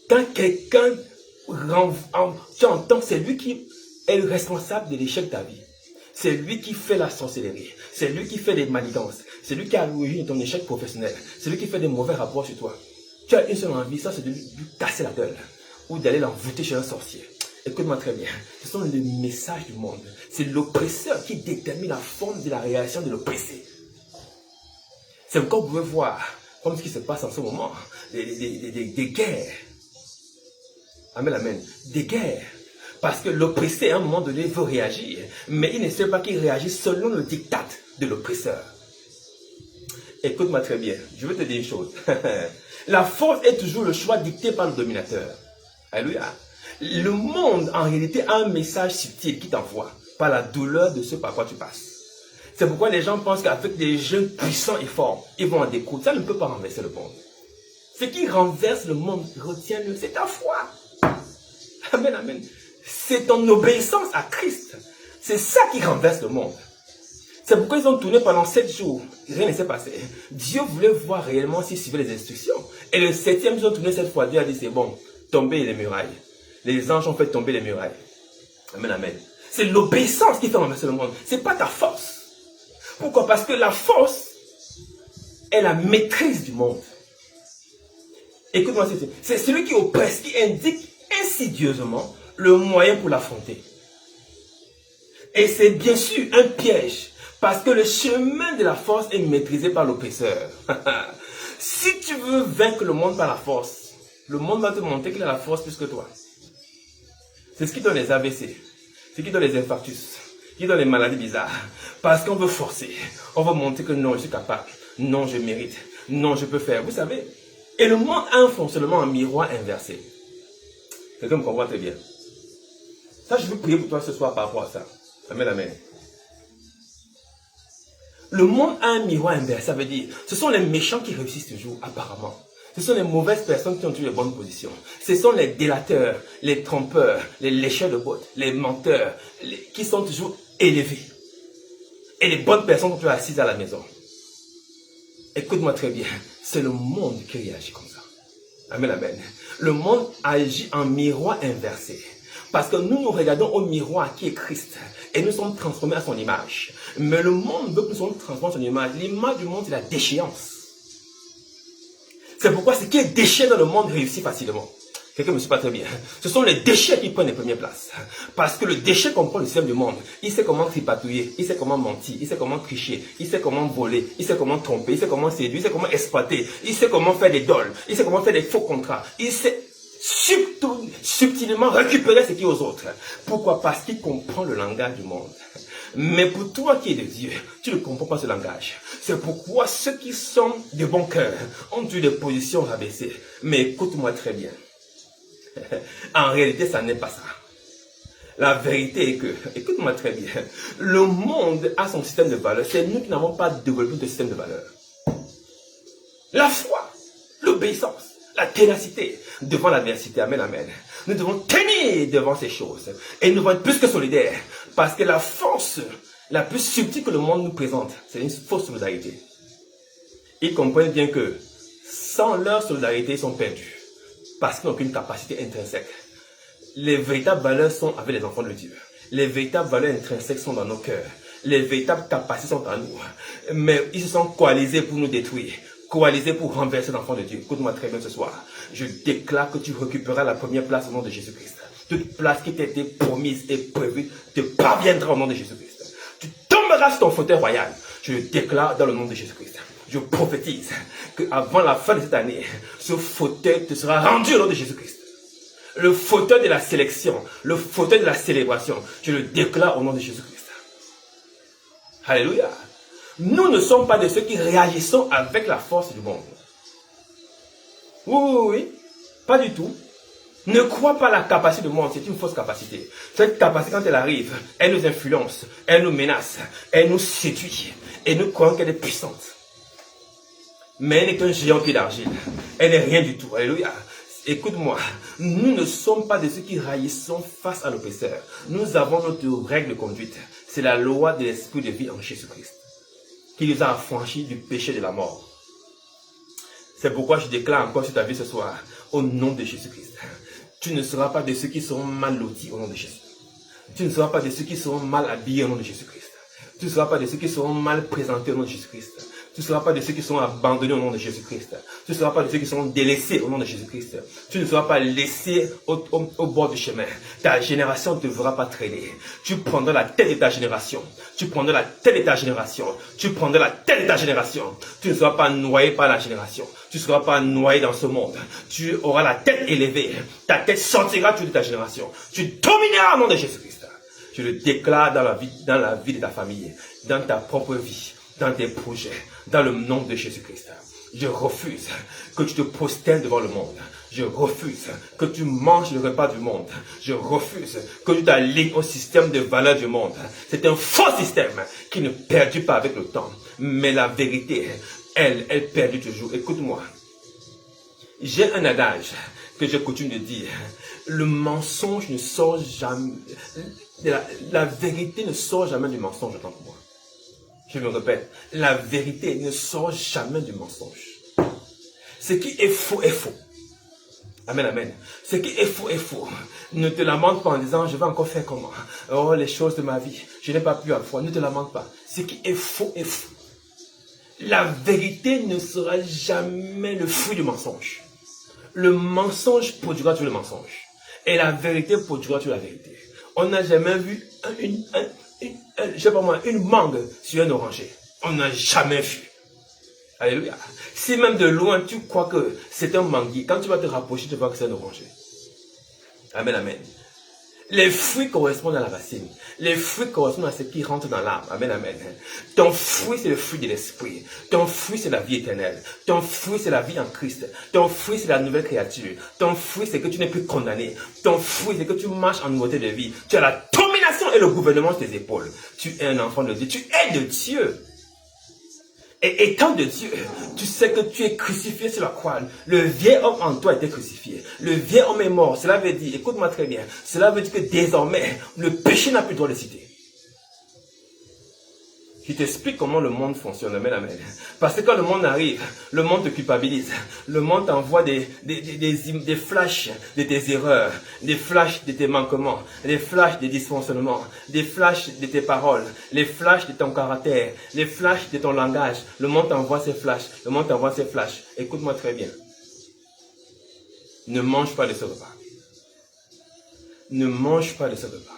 Quand quelqu'un tu entends, c'est lui qui est le responsable de l'échec de ta vie. C'est lui qui fait la sorcellerie. C'est lui qui fait les manigances. C'est lui qui a l'origine de ton échec professionnel. C'est lui qui fait des mauvais rapports sur toi. Tu as une seule envie, ça c'est de lui casser la gueule. Ou d'aller l'envoûter chez un sorcier. Écoute-moi très bien. Ce sont les messages du monde. C'est l'oppresseur qui détermine la forme de la réaction de l'oppressé. C'est pourquoi vous pouvez voir, comme ce qui se passe en ce moment, des guerres. Amen, amen. Des guerres. Parce que l'oppressé, à un moment donné, veut réagir. Mais il ne sait pas qu'il réagit selon le diktat de l'oppresseur. Écoute-moi très bien, je veux te dire une chose. La force est toujours le choix dicté par le dominateur. Alléluia. Le monde, en réalité, a un message subtil qui t'envoie par la douleur de ce par quoi tu passes. C'est pourquoi les gens pensent qu'avec des jeunes puissants et forts, ils vont en découdre. Ça ne peut pas renverser le monde. Ce qui renverse le monde, retiens-le, c'est ta foi. Amen, amen. C'est ton obéissance à Christ. C'est ça qui renverse le monde. C'est pourquoi ils ont tourné pendant 7 jours. Rien ne s'est passé. Dieu voulait voir réellement s'ils suivaient les instructions. Et le 7e, ils ont tourné cette fois. Dieu a dit, c'est bon, tombez les murailles. Les anges ont fait tomber les murailles. Amen, amen. C'est l'obéissance qui fait renverser le monde. Ce n'est pas ta force. Pourquoi? Parce que la force est la maîtrise du monde. Écoute-moi, c'est celui qui oppresse, qui indique insidieusement le moyen pour l'affronter. Et c'est bien sûr un piège, parce que le chemin de la force est maîtrisé par l'oppresseur. Si tu veux vaincre le monde par la force, le monde va te montrer qu'il a la force plus que toi. C'est ce qui donne les AVC, c'est ce qui donne les infarctus, qui donne les maladies bizarres. Parce qu'on veut forcer, on veut montrer que non, je suis capable, non, je mérite, non, je peux faire. Vous savez, et le monde a un fonctionnement en miroir inversé. Quelqu'un me comprend très bien. Ça, je veux prier pour toi ce soir par rapport à ça. Amen, amen. Le monde a un miroir inversé, ça veut dire, ce sont les méchants qui réussissent toujours, apparemment. Ce sont les mauvaises personnes qui ont toujours les bonnes positions. Ce sont les délateurs, les trompeurs, les lécheurs de bottes, les menteurs, qui sont toujours élevés. Et les bonnes personnes sont toujours assises à la maison. Écoute-moi très bien, c'est le monde qui réagit comme ça. Amen, amen. Le monde agit en miroir inversé. Parce que nous regardons au miroir qui est Christ. Et nous sommes transformés à son image. Mais le monde veut que nous soyons transformés à son image. L'image du monde, c'est la déchéance. C'est pourquoi ce qui est déchet dans le monde réussit facilement. Quelqu'un ne me suit pas très bien. Ce sont les déchets qui prennent les premières places. Parce que le déchet comprend le système du monde. Il sait comment tripatouiller, il sait comment mentir, il sait comment tricher, il sait comment voler, il sait comment tromper, il sait comment séduire, il sait comment exploiter, il sait comment faire des dols, il sait comment faire des faux contrats, il sait subtilement récupérer ce qui est aux autres. Pourquoi? Parce qu'il comprend le langage du monde. Mais pour toi qui es de Dieu, tu ne comprends pas ce langage. C'est pourquoi ceux qui sont de bon cœur ont eu des positions rabaissées. Mais écoute-moi très bien. En réalité, ça n'est pas ça. La vérité est que, écoute-moi très bien, le monde a son système de valeurs. C'est nous qui n'avons pas développé de système de valeurs. La foi, l'obéissance, la ténacité devant l'adversité. Amen, amen. Nous devons tenir devant ces choses. Et nous devons être plus que solidaires. Parce que la force la plus subtile que le monde nous présente, c'est une fausse solidarité. Ils comprennent bien que sans leur solidarité, ils sont perdus. Parce qu'ils n'ont aucune capacité intrinsèque. Les véritables valeurs sont avec les enfants de Dieu. Les véritables valeurs intrinsèques sont dans nos cœurs. Les véritables capacités sont en nous. Mais ils se sont coalisés pour nous détruire. Coalisés pour renverser l'enfant de Dieu. Écoute-moi très bien ce soir. Je déclare que tu récupéreras la première place au nom de Jésus-Christ. Toute place qui t'a été promise et prévue te parviendra au nom de Jésus-Christ. Tu tomberas sur ton fauteuil royal. Je le déclare dans le nom de Jésus-Christ. Je prophétise qu'avant la fin de cette année, ce fauteuil te sera rendu au nom de Jésus-Christ. Le fauteuil de la sélection, le fauteuil de la célébration, je le déclare au nom de Jésus-Christ. Alléluia. Nous ne sommes pas de ceux qui réagissons avec la force du monde. Oui, pas du tout. Ne crois pas à la capacité du monde, c'est une fausse capacité. Cette capacité, quand elle arrive, elle nous influence, elle nous menace, elle nous séduit, et nous croyons qu'elle est puissante. Mais elle est un géant pied d'argile. Elle n'est rien du tout. Alléluia. Écoute-moi, nous ne sommes pas de ceux qui raillissons face à l'oppresseur. Nous avons notre règle de conduite. C'est la loi de l'esprit de vie en Jésus-Christ, qui nous a affranchis du péché de la mort. C'est pourquoi je déclare encore sur ta vie ce soir, au nom de Jésus-Christ. Tu ne seras pas de ceux qui seront mal lotis au nom de Jésus. Tu ne seras pas de ceux qui seront mal habillés au nom de Jésus-Christ. Tu ne seras pas de ceux qui seront mal présentés au nom de Jésus-Christ. Tu ne seras pas de ceux qui seront abandonnés au nom de Jésus-Christ. Tu ne seras pas de ceux qui seront délaissés au nom de Jésus-Christ. Tu ne seras pas laissé au bord du chemin. Ta génération ne te verra pas traîner. Tu prendras la tête de ta génération. Tu prendras la tête de ta génération. Tu prendras la tête de ta génération. Tu ne seras pas noyé par la génération. Tu ne seras pas noyé dans ce monde. Tu auras la tête élevée. Ta tête sortira de ta génération. Tu domineras au nom de Jésus-Christ. Je le déclare dans la vie de ta famille, dans ta propre vie, dans tes projets, dans le nom de Jésus-Christ. Je refuse que tu te prosternes devant le monde. Je refuse que tu manges le repas du monde. Je refuse que tu t'alignes au système de valeurs du monde. C'est un faux système qui ne perdure pas avec le temps. Mais la vérité, elle perdure toujours. Écoute-moi. J'ai un adage que je coutume de dire. Le mensonge ne sort jamais. La vérité ne sort jamais du mensonge, autant que moi. Je me répète, la vérité ne sort jamais du mensonge. Ce qui est faux est faux. Amen, amen. Ce qui est faux est faux. Ne te lamente pas en disant, je vais encore faire comment? Oh, les choses de ma vie, je n'ai pas pu avoir. Ne te lamente pas. Ce qui est faux est faux. La vérité ne sera jamais le fruit du mensonge. Le mensonge produira toujours le mensonge. Et la vérité produira toujours la vérité. On n'a jamais vu une mangue sur un oranger. On n'a jamais vu. Alléluia. Si même de loin tu crois que c'est un manguier, quand tu vas te rapprocher, tu vas que c'est un oranger. Amen, amen. Les fruits correspondent à la racine. Les fruits correspondent à ce qui rentre dans l'arbre. Amen, amen. Ton fruit, c'est le fruit de l'esprit. Ton fruit, c'est la vie éternelle. Ton fruit, c'est la vie en Christ. Ton fruit, c'est la nouvelle créature. Ton fruit, c'est que tu n'es plus condamné. Ton fruit, c'est que tu marches en nouveauté de vie. Tu as la domination et le gouvernement sur tes épaules. Tu es un enfant de Dieu. Tu es de Dieu. Et étant de Dieu, tu sais que tu es crucifié sur la croix. Le vieil homme en toi était crucifié. Le vieil homme est mort. Cela veut dire, écoute-moi très bien, cela veut dire que désormais, le péché n'a plus droit de citer. Je t'explique comment le monde fonctionne. Amen, amen. Parce que quand le monde arrive, le monde te culpabilise. Le monde t'envoie des flashs de tes erreurs, des flashs de tes manquements, des flashs des dysfonctionnements, des flashs de tes paroles, les flashs de ton caractère, les flashs de ton langage. Le monde t'envoie ces flashs. Le monde t'envoie ces flashs. Écoute-moi très bien. Ne mange pas de ce repas. Ne mange pas de ce repas.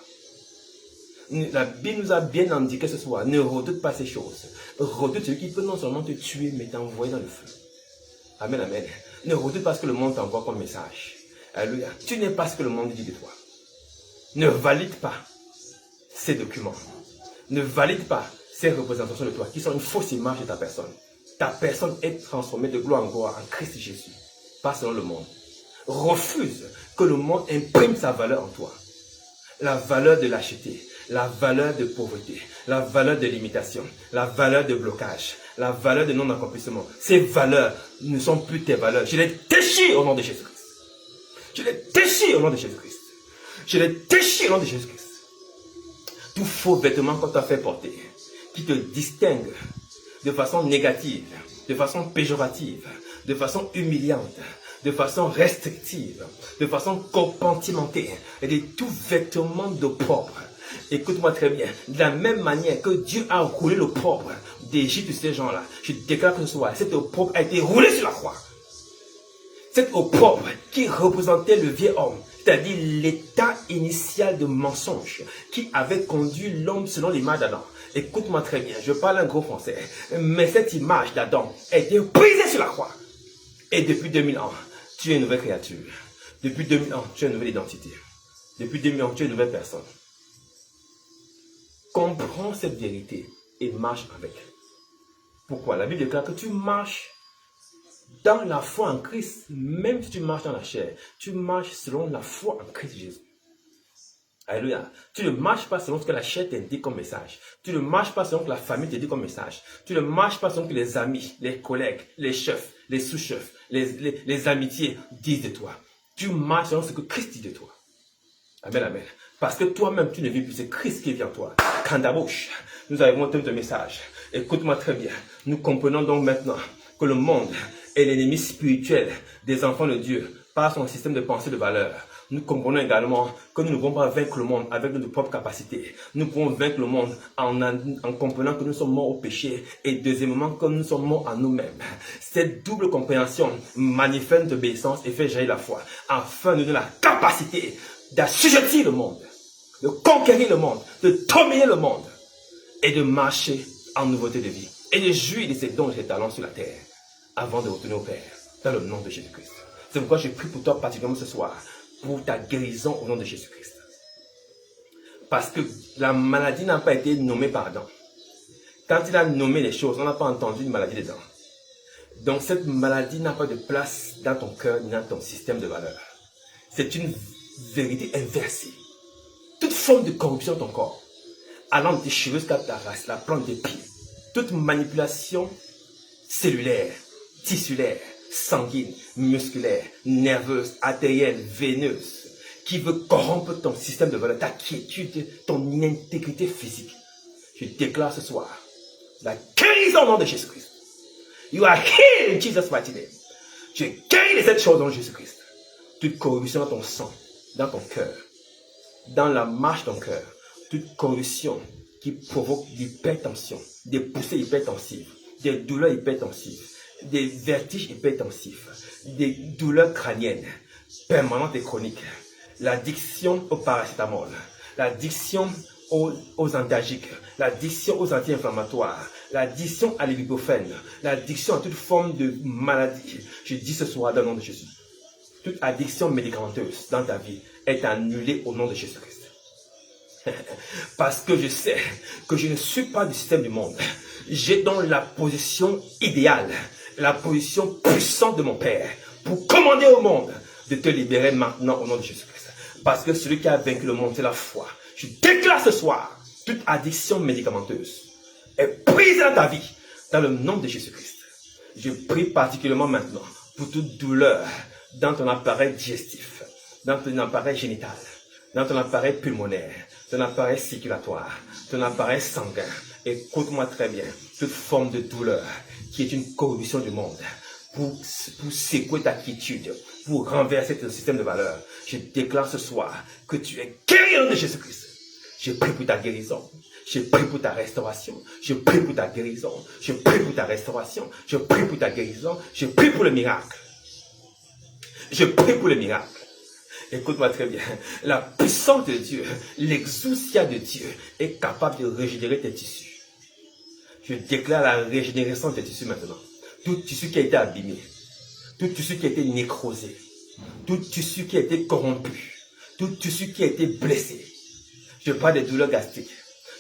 La Bible nous a bien indiqué ce soir, ne redoute pas ces choses. Redoute celui qui peut non seulement te tuer, mais t'envoyer dans le feu. Amen, amen. Ne redoute pas ce que le monde t'envoie comme message. Alléluia. Tu n'es pas ce que le monde dit de toi. Ne valide pas ces documents. Ne valide pas ces représentations de toi qui sont une fausse image de ta personne. Ta personne est transformée de gloire en gloire en Christ Jésus, pas selon le monde. Refuse que le monde imprime sa valeur en toi. La valeur de lâcheté, la valeur de pauvreté, la valeur de limitation, la valeur de blocage, la valeur de non-accomplissement. Ces valeurs ne sont plus tes valeurs. Je les déchire au nom de Jésus-Christ. Je les déchire au nom de Jésus-Christ. Je les déchire au nom de Jésus-Christ. Tout faux vêtement qu'on t'a fait porter, qui te distingue de façon négative, de façon péjorative, de façon humiliante, de façon restrictive, de façon compartimentée, et de tout vêtement d'opprobre. Écoute-moi très bien. De la même manière que Dieu a roulé l'opprobre d'Égypte sur ces gens-là, je déclare que ce soir, cet opprobre a été roulé sur la croix. Cet opprobre qui représentait le vieil homme, c'est-à-dire l'état initial de mensonge qui avait conduit l'homme selon l'image d'Adam. Écoute-moi très bien, je parle un gros français, mais cette image d'Adam a été brisée sur la croix. Et depuis 2000 ans, tu es une nouvelle créature. Depuis 2000 ans, tu as une nouvelle identité. Depuis 2000 ans, tu es une nouvelle personne. Comprends cette vérité et marche avec. Pourquoi? La Bible déclare que tu marches dans la foi en Christ, même si tu marches dans la chair, tu marches selon la foi en Christ Jésus. Alléluia. Tu ne marches pas selon ce que la chair t'indique comme message. Tu ne marches pas selon ce que la famille te dit comme message. Tu ne marches pas selon ce que les amis, les collègues, les chefs, les sous-chefs, les amitiés disent de toi. Tu marches selon ce que Christ dit de toi. Amen, amen. Parce que toi-même, tu ne vis plus, c'est Christ qui vit en toi. Kandabouche, nous avons un de message. Écoute-moi très bien. Nous comprenons donc maintenant que le monde est l'ennemi spirituel des enfants de Dieu par son système de pensée de valeur. Nous comprenons également que nous ne pouvons pas vaincre le monde avec notre propre capacité. Nous pouvons vaincre le monde en comprenant que nous sommes morts au péché et deuxièmement que nous sommes morts en nous-mêmes. Cette double compréhension manifeste notre obéissance et fait jaillir la foi afin de nous donner la capacité d'assujettir le monde, de conquérir le monde, de dominer le monde et de marcher en nouveauté de vie et de jouir de ses dons et ses talents sur la terre avant de retourner au Père dans le nom de Jésus-Christ. C'est pourquoi je prie pour toi particulièrement ce soir pour ta guérison au nom de Jésus-Christ. Parce que la maladie n'a pas été nommée par Adam. Quand il a nommé les choses, on n'a pas entendu une maladie dedans. Donc cette maladie n'a pas de place dans ton cœur ni dans ton système de valeurs. C'est une vérité inversée. Toute forme de corruption de ton corps, allant de tes cheveux jusqu'à ta race, la plante des pieds, toute manipulation cellulaire, tissulaire, sanguine, musculaire, nerveuse, artérielle, veineuse, qui veut corrompre ton système de valeurs, ta quiétude, ton intégrité physique. Je déclare ce soir la guérison au nom de Jésus-Christ. You are healed in Jesus' mighty name. Tu es guéri de cette chose dans Jésus-Christ. Toute corruption dans ton sang, dans ton cœur, dans la marche de ton cœur, toute corruption qui provoque l'hypertension, des poussées hypertensives, des douleurs hypertensives, des vertiges hypertensifs, des douleurs crâniennes permanentes et chroniques, l'addiction au paracétamol, l'addiction aux antalgiques, l'addiction aux anti-inflammatoires, l'addiction à l'ibuprofène, l'addiction à toute forme de maladie. Je dis ce soir dans le nom de Jésus, toute addiction médicamenteuse dans ta vie est annulée au nom de Jésus-Christ. Parce que je sais que je ne suis pas du système du monde. J'ai donc la position idéale, la position puissante de mon Père pour commander au monde de te libérer maintenant au nom de Jésus-Christ. Parce que celui qui a vaincu le monde, c'est la foi. Je déclare ce soir, toute addiction médicamenteuse est prise dans ta vie, dans le nom de Jésus-Christ. Je prie particulièrement maintenant pour toute douleur dans ton appareil digestif, dans ton appareil génital, dans ton appareil pulmonaire, ton appareil circulatoire, ton appareil sanguin. Écoute-moi très bien, toute forme de douleur qui est une corruption du monde, pour secouer ta quiétude, pour renverser ton système de valeurs. Je déclare ce soir que tu es guéri au nom de Jésus-Christ. Je prie pour ta guérison. Je prie pour ta restauration. Je prie pour ta guérison. Je prie pour ta restauration. Je prie pour ta guérison. Je prie pour le miracle. Je prie pour le miracle. Écoute-moi très bien. La puissance de Dieu, l'exousia de Dieu est capable de régénérer tes tissus. Je déclare la régénération de tes tissus maintenant. Tout tissu qui a été abîmé, tout tissu qui a été nécrosé, tout tissu qui a été corrompu, tout tissu qui a été blessé. Je parle des douleurs gastriques,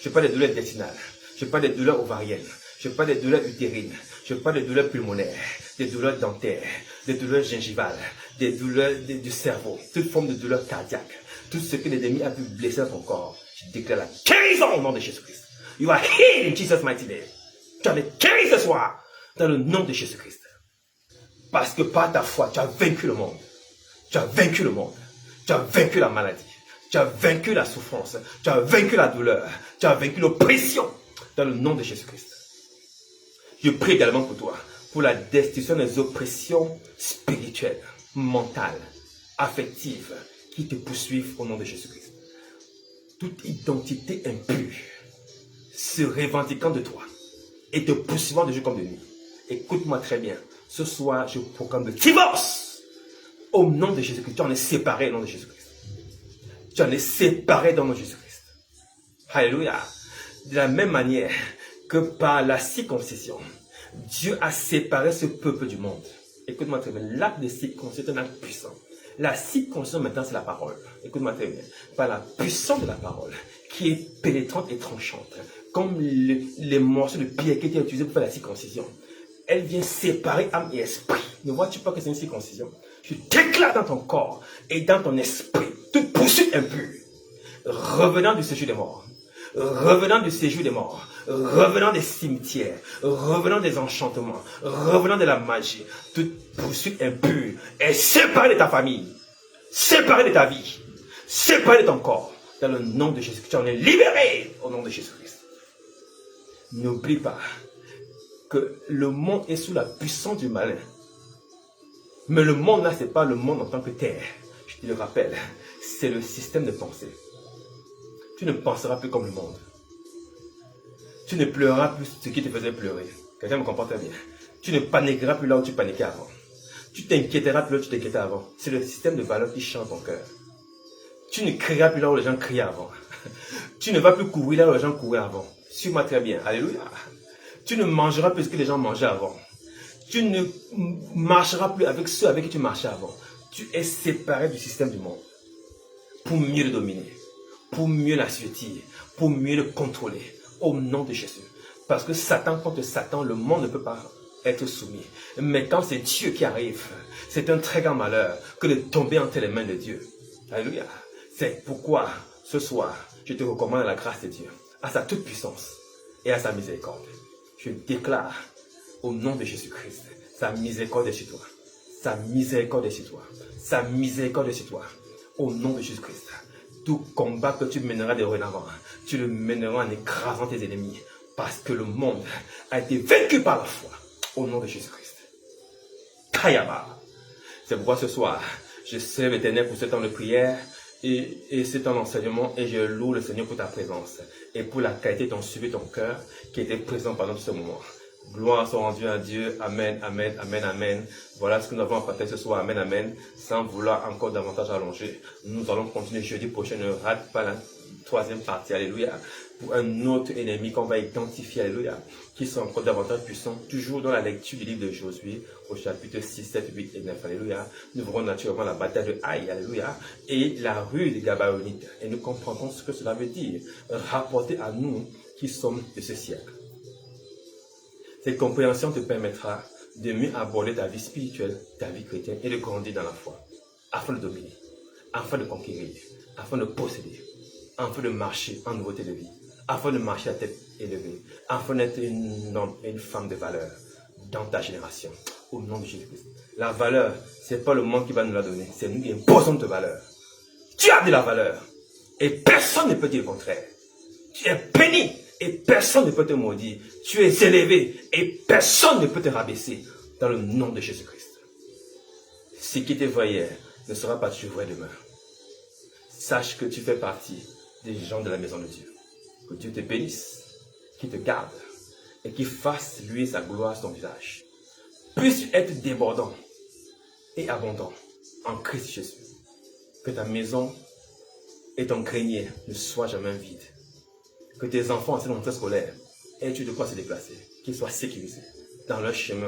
je parle des douleurs intestinales, je parle des douleurs ovariennes, je parle des douleurs utérines, je parle des douleurs pulmonaires, des douleurs dentaires, des douleurs gingivales, des douleurs du cerveau, toute forme de douleur cardiaque, tout ce que l'ennemi a pu blesser dans ton corps. Je déclare la guérison au nom de Jésus-Christ. You are healed in Jesus' mighty name. Tu en es guéri ce soir dans le nom de Jésus-Christ. Parce que par ta foi, tu as vaincu le monde. Tu as vaincu le monde. Tu as vaincu la maladie. Tu as vaincu la souffrance. Tu as vaincu la douleur. Tu as vaincu l'oppression dans le nom de Jésus-Christ. Je prie également pour toi, pour la destruction des oppressions spirituelles, mentales, affectives qui te poursuivent au nom de Jésus-Christ. Toute identité impure se revendiquant de toi et te poursuivant de jour comme de nuit. Écoute-moi très bien. Ce soir, je proclame le divorce au nom de Jésus-Christ. Tu en es séparé au nom de Jésus-Christ. Tu en es séparé dans le nom de Jésus-Christ. Alléluia. De la même manière que par la circoncision, Dieu a séparé ce peuple du monde. Écoute-moi très bien. L'acte de circoncision est un acte puissant. La circoncision maintenant, c'est la parole. Écoute-moi très bien. Par la puissance de la parole, qui est pénétrante et tranchante, comme les morceaux de pierre qui étaient utilisés pour faire la circoncision. Elle vient séparer âme et esprit. Ne vois-tu pas que c'est une circoncision? Tu déclares dans ton corps et dans ton esprit toute poursuite impure, revenant du séjour des morts, revenant du séjour des morts, revenant des cimetières, revenant des enchantements, revenant de la magie, toute poursuite impure est séparée de ta famille, séparée de ta vie, séparée de ton corps. Dans le nom de Jésus, tu en es libéré au nom de Jésus-Christ. N'oublie pas que le monde est sous la puissance du malin. Mais le monde là, ce n'est pas le monde en tant que terre. Je te le rappelle, c'est le système de pensée. Tu ne penseras plus comme le monde. Tu ne pleureras plus ce qui te faisait pleurer. Quelqu'un me comprend très bien. Tu ne paniqueras plus là où tu paniquais avant. Tu t'inquiéteras plus là où tu t'inquiétais avant. C'est le système de valeurs qui change ton cœur. Tu ne crieras plus là où les gens criaient avant. Tu ne vas plus courir là où les gens couraient avant. Suis-moi très bien. Alléluia. Tu ne mangeras plus ce que les gens mangeaient avant. Tu ne marcheras plus avec ceux avec qui tu marchais avant. Tu es séparé du système du monde. Pour mieux le dominer. Pour mieux l'assujettir. Pour mieux le contrôler. Au nom de Jésus. Parce que Satan, contre Satan, le monde ne peut pas être soumis. Mais quand c'est Dieu qui arrive, c'est un très grand malheur que de tomber entre les mains de Dieu. Alléluia. C'est pourquoi, ce soir, je te recommande la grâce de Dieu, à sa toute puissance et à sa miséricorde. Je déclare, au nom de Jésus-Christ, sa miséricorde est sur toi. Sa miséricorde est sur toi. Sa miséricorde est sur toi. Au nom de Jésus-Christ. Tout combat que tu mèneras de dorénavant, tu le mèneras en écrasant tes ennemis. Parce que le monde a été vaincu par la foi. Au nom de Jésus-Christ. Kayaba. C'est pourquoi ce soir, je célèbre l'Éternel pour ce temps de prière et ce temps d'enseignement et je loue le Seigneur pour ta présence et pour la qualité de ton suivi de ton cœur qui était présent pendant tout ce moment. Gloire soit rendue à Dieu. Amen, amen, amen, amen. Voilà ce que nous avons à partager ce soir. Amen, amen. Sans vouloir encore davantage allonger, nous allons continuer jeudi prochain. Ne rate pas la troisième partie. Alléluia. Pour un autre ennemi qu'on va identifier. Alléluia. Qui sont encore davantage puissants. Toujours dans la lecture du livre de Josué au chapitre 6, 7, 8 et 9. Alléluia. Nous verrons naturellement la bataille de Haï. Alléluia. Et la rue des Gabaonites. Et nous comprendrons ce que cela veut dire. Rapporter à nous qui sommes de ce siècle. Cette compréhension te permettra de mieux aborder ta vie spirituelle, ta vie chrétienne et de grandir dans la foi, afin de dominer, afin de conquérir, afin de posséder, afin de marcher en nouveauté de vie, afin de marcher à tête élevée, afin d'être un homme et une femme de valeur dans ta génération, au nom de Jésus-Christ. La valeur, ce n'est pas le monde qui va nous la donner, c'est nous qui imposons de valeur. Tu as de la valeur et personne ne peut dire le contraire. Tu es béni. Et personne ne peut te maudire. Tu es élevé et personne ne peut te rabaisser dans le nom de Jésus-Christ. Ce qui était vrai hier ne sera pas toujours vrai demain. Sache que tu fais partie des gens de la maison de Dieu. Que Dieu te bénisse, qu'il te garde et qu'il fasse lui sa gloire sur ton visage. Puisses-tu être débordant et abondant en Christ Jésus. Que ta maison et ton grenier ne soient jamais vides. Que tes enfants en cette rentrée scolaire aient de quoi se déplacer, qu'ils soient sécurisés dans leur chemin.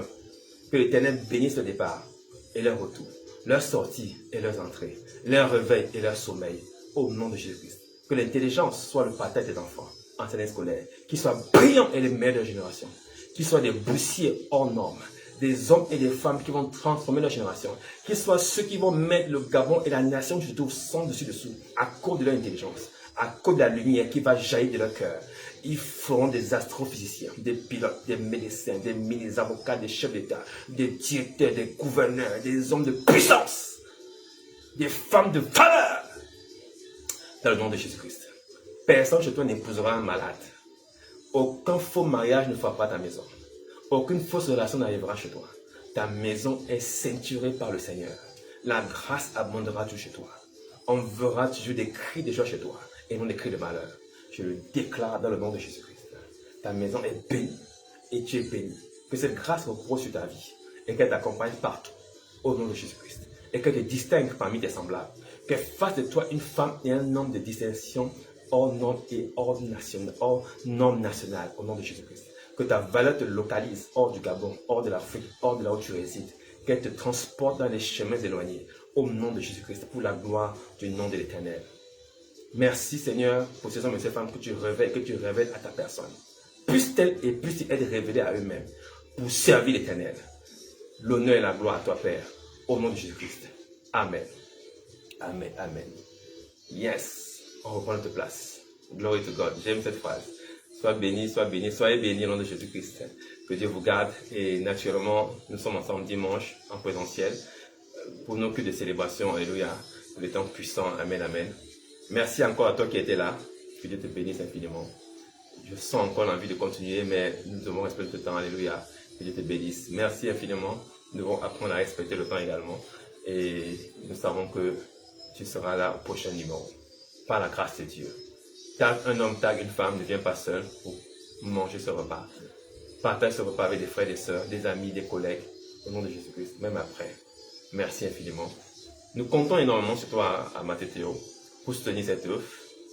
Que l'Éternel bénisse le départ et leur retour, leur sortie et leurs entrées, leur réveil et leur sommeil, au nom de Jésus-Christ. Que l'intelligence soit le partage des enfants en cette année scolaire, qu'ils soient brillants et les meilleurs de leur génération, qu'ils soient des boussiers hors normes, des hommes et des femmes qui vont transformer leur génération, qu'ils soient ceux qui vont mettre le Gabon et la nation du tout sans dessus-dessous, à cause de leur intelligence, à cause de la lumière qui va jaillir de leur cœur. Ils feront des astrophysiciens, des pilotes, des médecins, des ministres, des avocats, des chefs d'État, des directeurs, des gouverneurs, des hommes de puissance, des femmes de valeur. Dans le nom de Jésus-Christ. Personne chez toi n'épousera un malade. Aucun faux mariage ne fera pas ta maison. Aucune fausse relation n'arrivera chez toi. Ta maison est ceinturée par le Seigneur. La grâce abondera tout chez toi. On verra toujours des cris de joie chez toi et non des cris de malheur. Je le déclare dans le nom de Jésus-Christ. Ta maison est bénie et tu es béni. Que cette grâce repose sur ta vie et qu'elle t'accompagne partout au nom de Jésus-Christ. Et qu'elle te distingue parmi tes semblables. Qu'elle fasse de toi une femme et un homme de distinction hors norme et hors norme nationale au nom de Jésus-Christ. Que ta valeur te localise hors du Gabon, hors de l'Afrique, hors de là où tu résides. Qu'elle te transporte dans les chemins éloignés au nom de Jésus-Christ pour la gloire du nom de l'Éternel. Merci Seigneur pour ces hommes et ces femmes que tu révèles à ta personne. Puissent-elles et puissent être révélés à eux-mêmes pour servir l'Éternel. L'honneur et la gloire à toi Père, au nom de Jésus-Christ. Amen. Amen. Amen. Yes. On reprend notre place. Glory to God. J'aime cette phrase. Sois béni, soyez bénis au nom de Jésus-Christ. Que Dieu vous garde. Et naturellement, nous sommes ensemble dimanche en présentiel pour nos cultes de célébration. Alléluia. Pour les temps puissants. Amen, amen. Merci encore à toi qui étais là. Que Dieu te bénisse infiniment. Je sens encore l'envie de continuer, mais nous devons respecter le temps. Alléluia. Que Dieu te bénisse. Merci infiniment. Nous devons apprendre à respecter le temps également. Et nous savons que tu seras là au prochain numéro. Par la grâce de Dieu. Tag un homme, tag une femme, ne viens pas seul pour manger ce repas. Partage ce repas avec des frères et des sœurs, des amis, des collègues, au nom de Jésus-Christ, même après. Merci infiniment. Nous comptons énormément sur toi à Mathéo pour soutenir cette œuvre,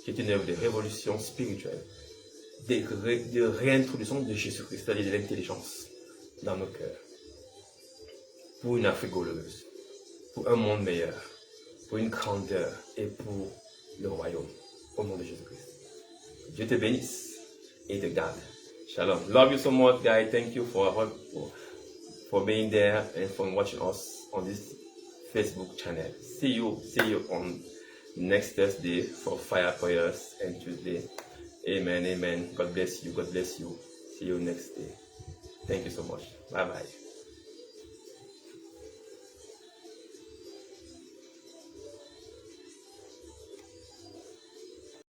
qui est une œuvre de révolution spirituelle, de réintroduction de Jésus-Christ, c'est-à-dire de l'intelligence dans nos cœurs, pour une Afrique glorieuse, pour un monde meilleur, pour une grandeur et pour le royaume, au nom de Jésus-Christ. Dieu te bénisse et te garde. Shalom. Love you so much, guys. Thank you for being there and for watching us on this Facebook channel. See you on next Thursday for fire prayers and Tuesday. Amen. God bless you. See you next day. Thank you so much. Bye bye.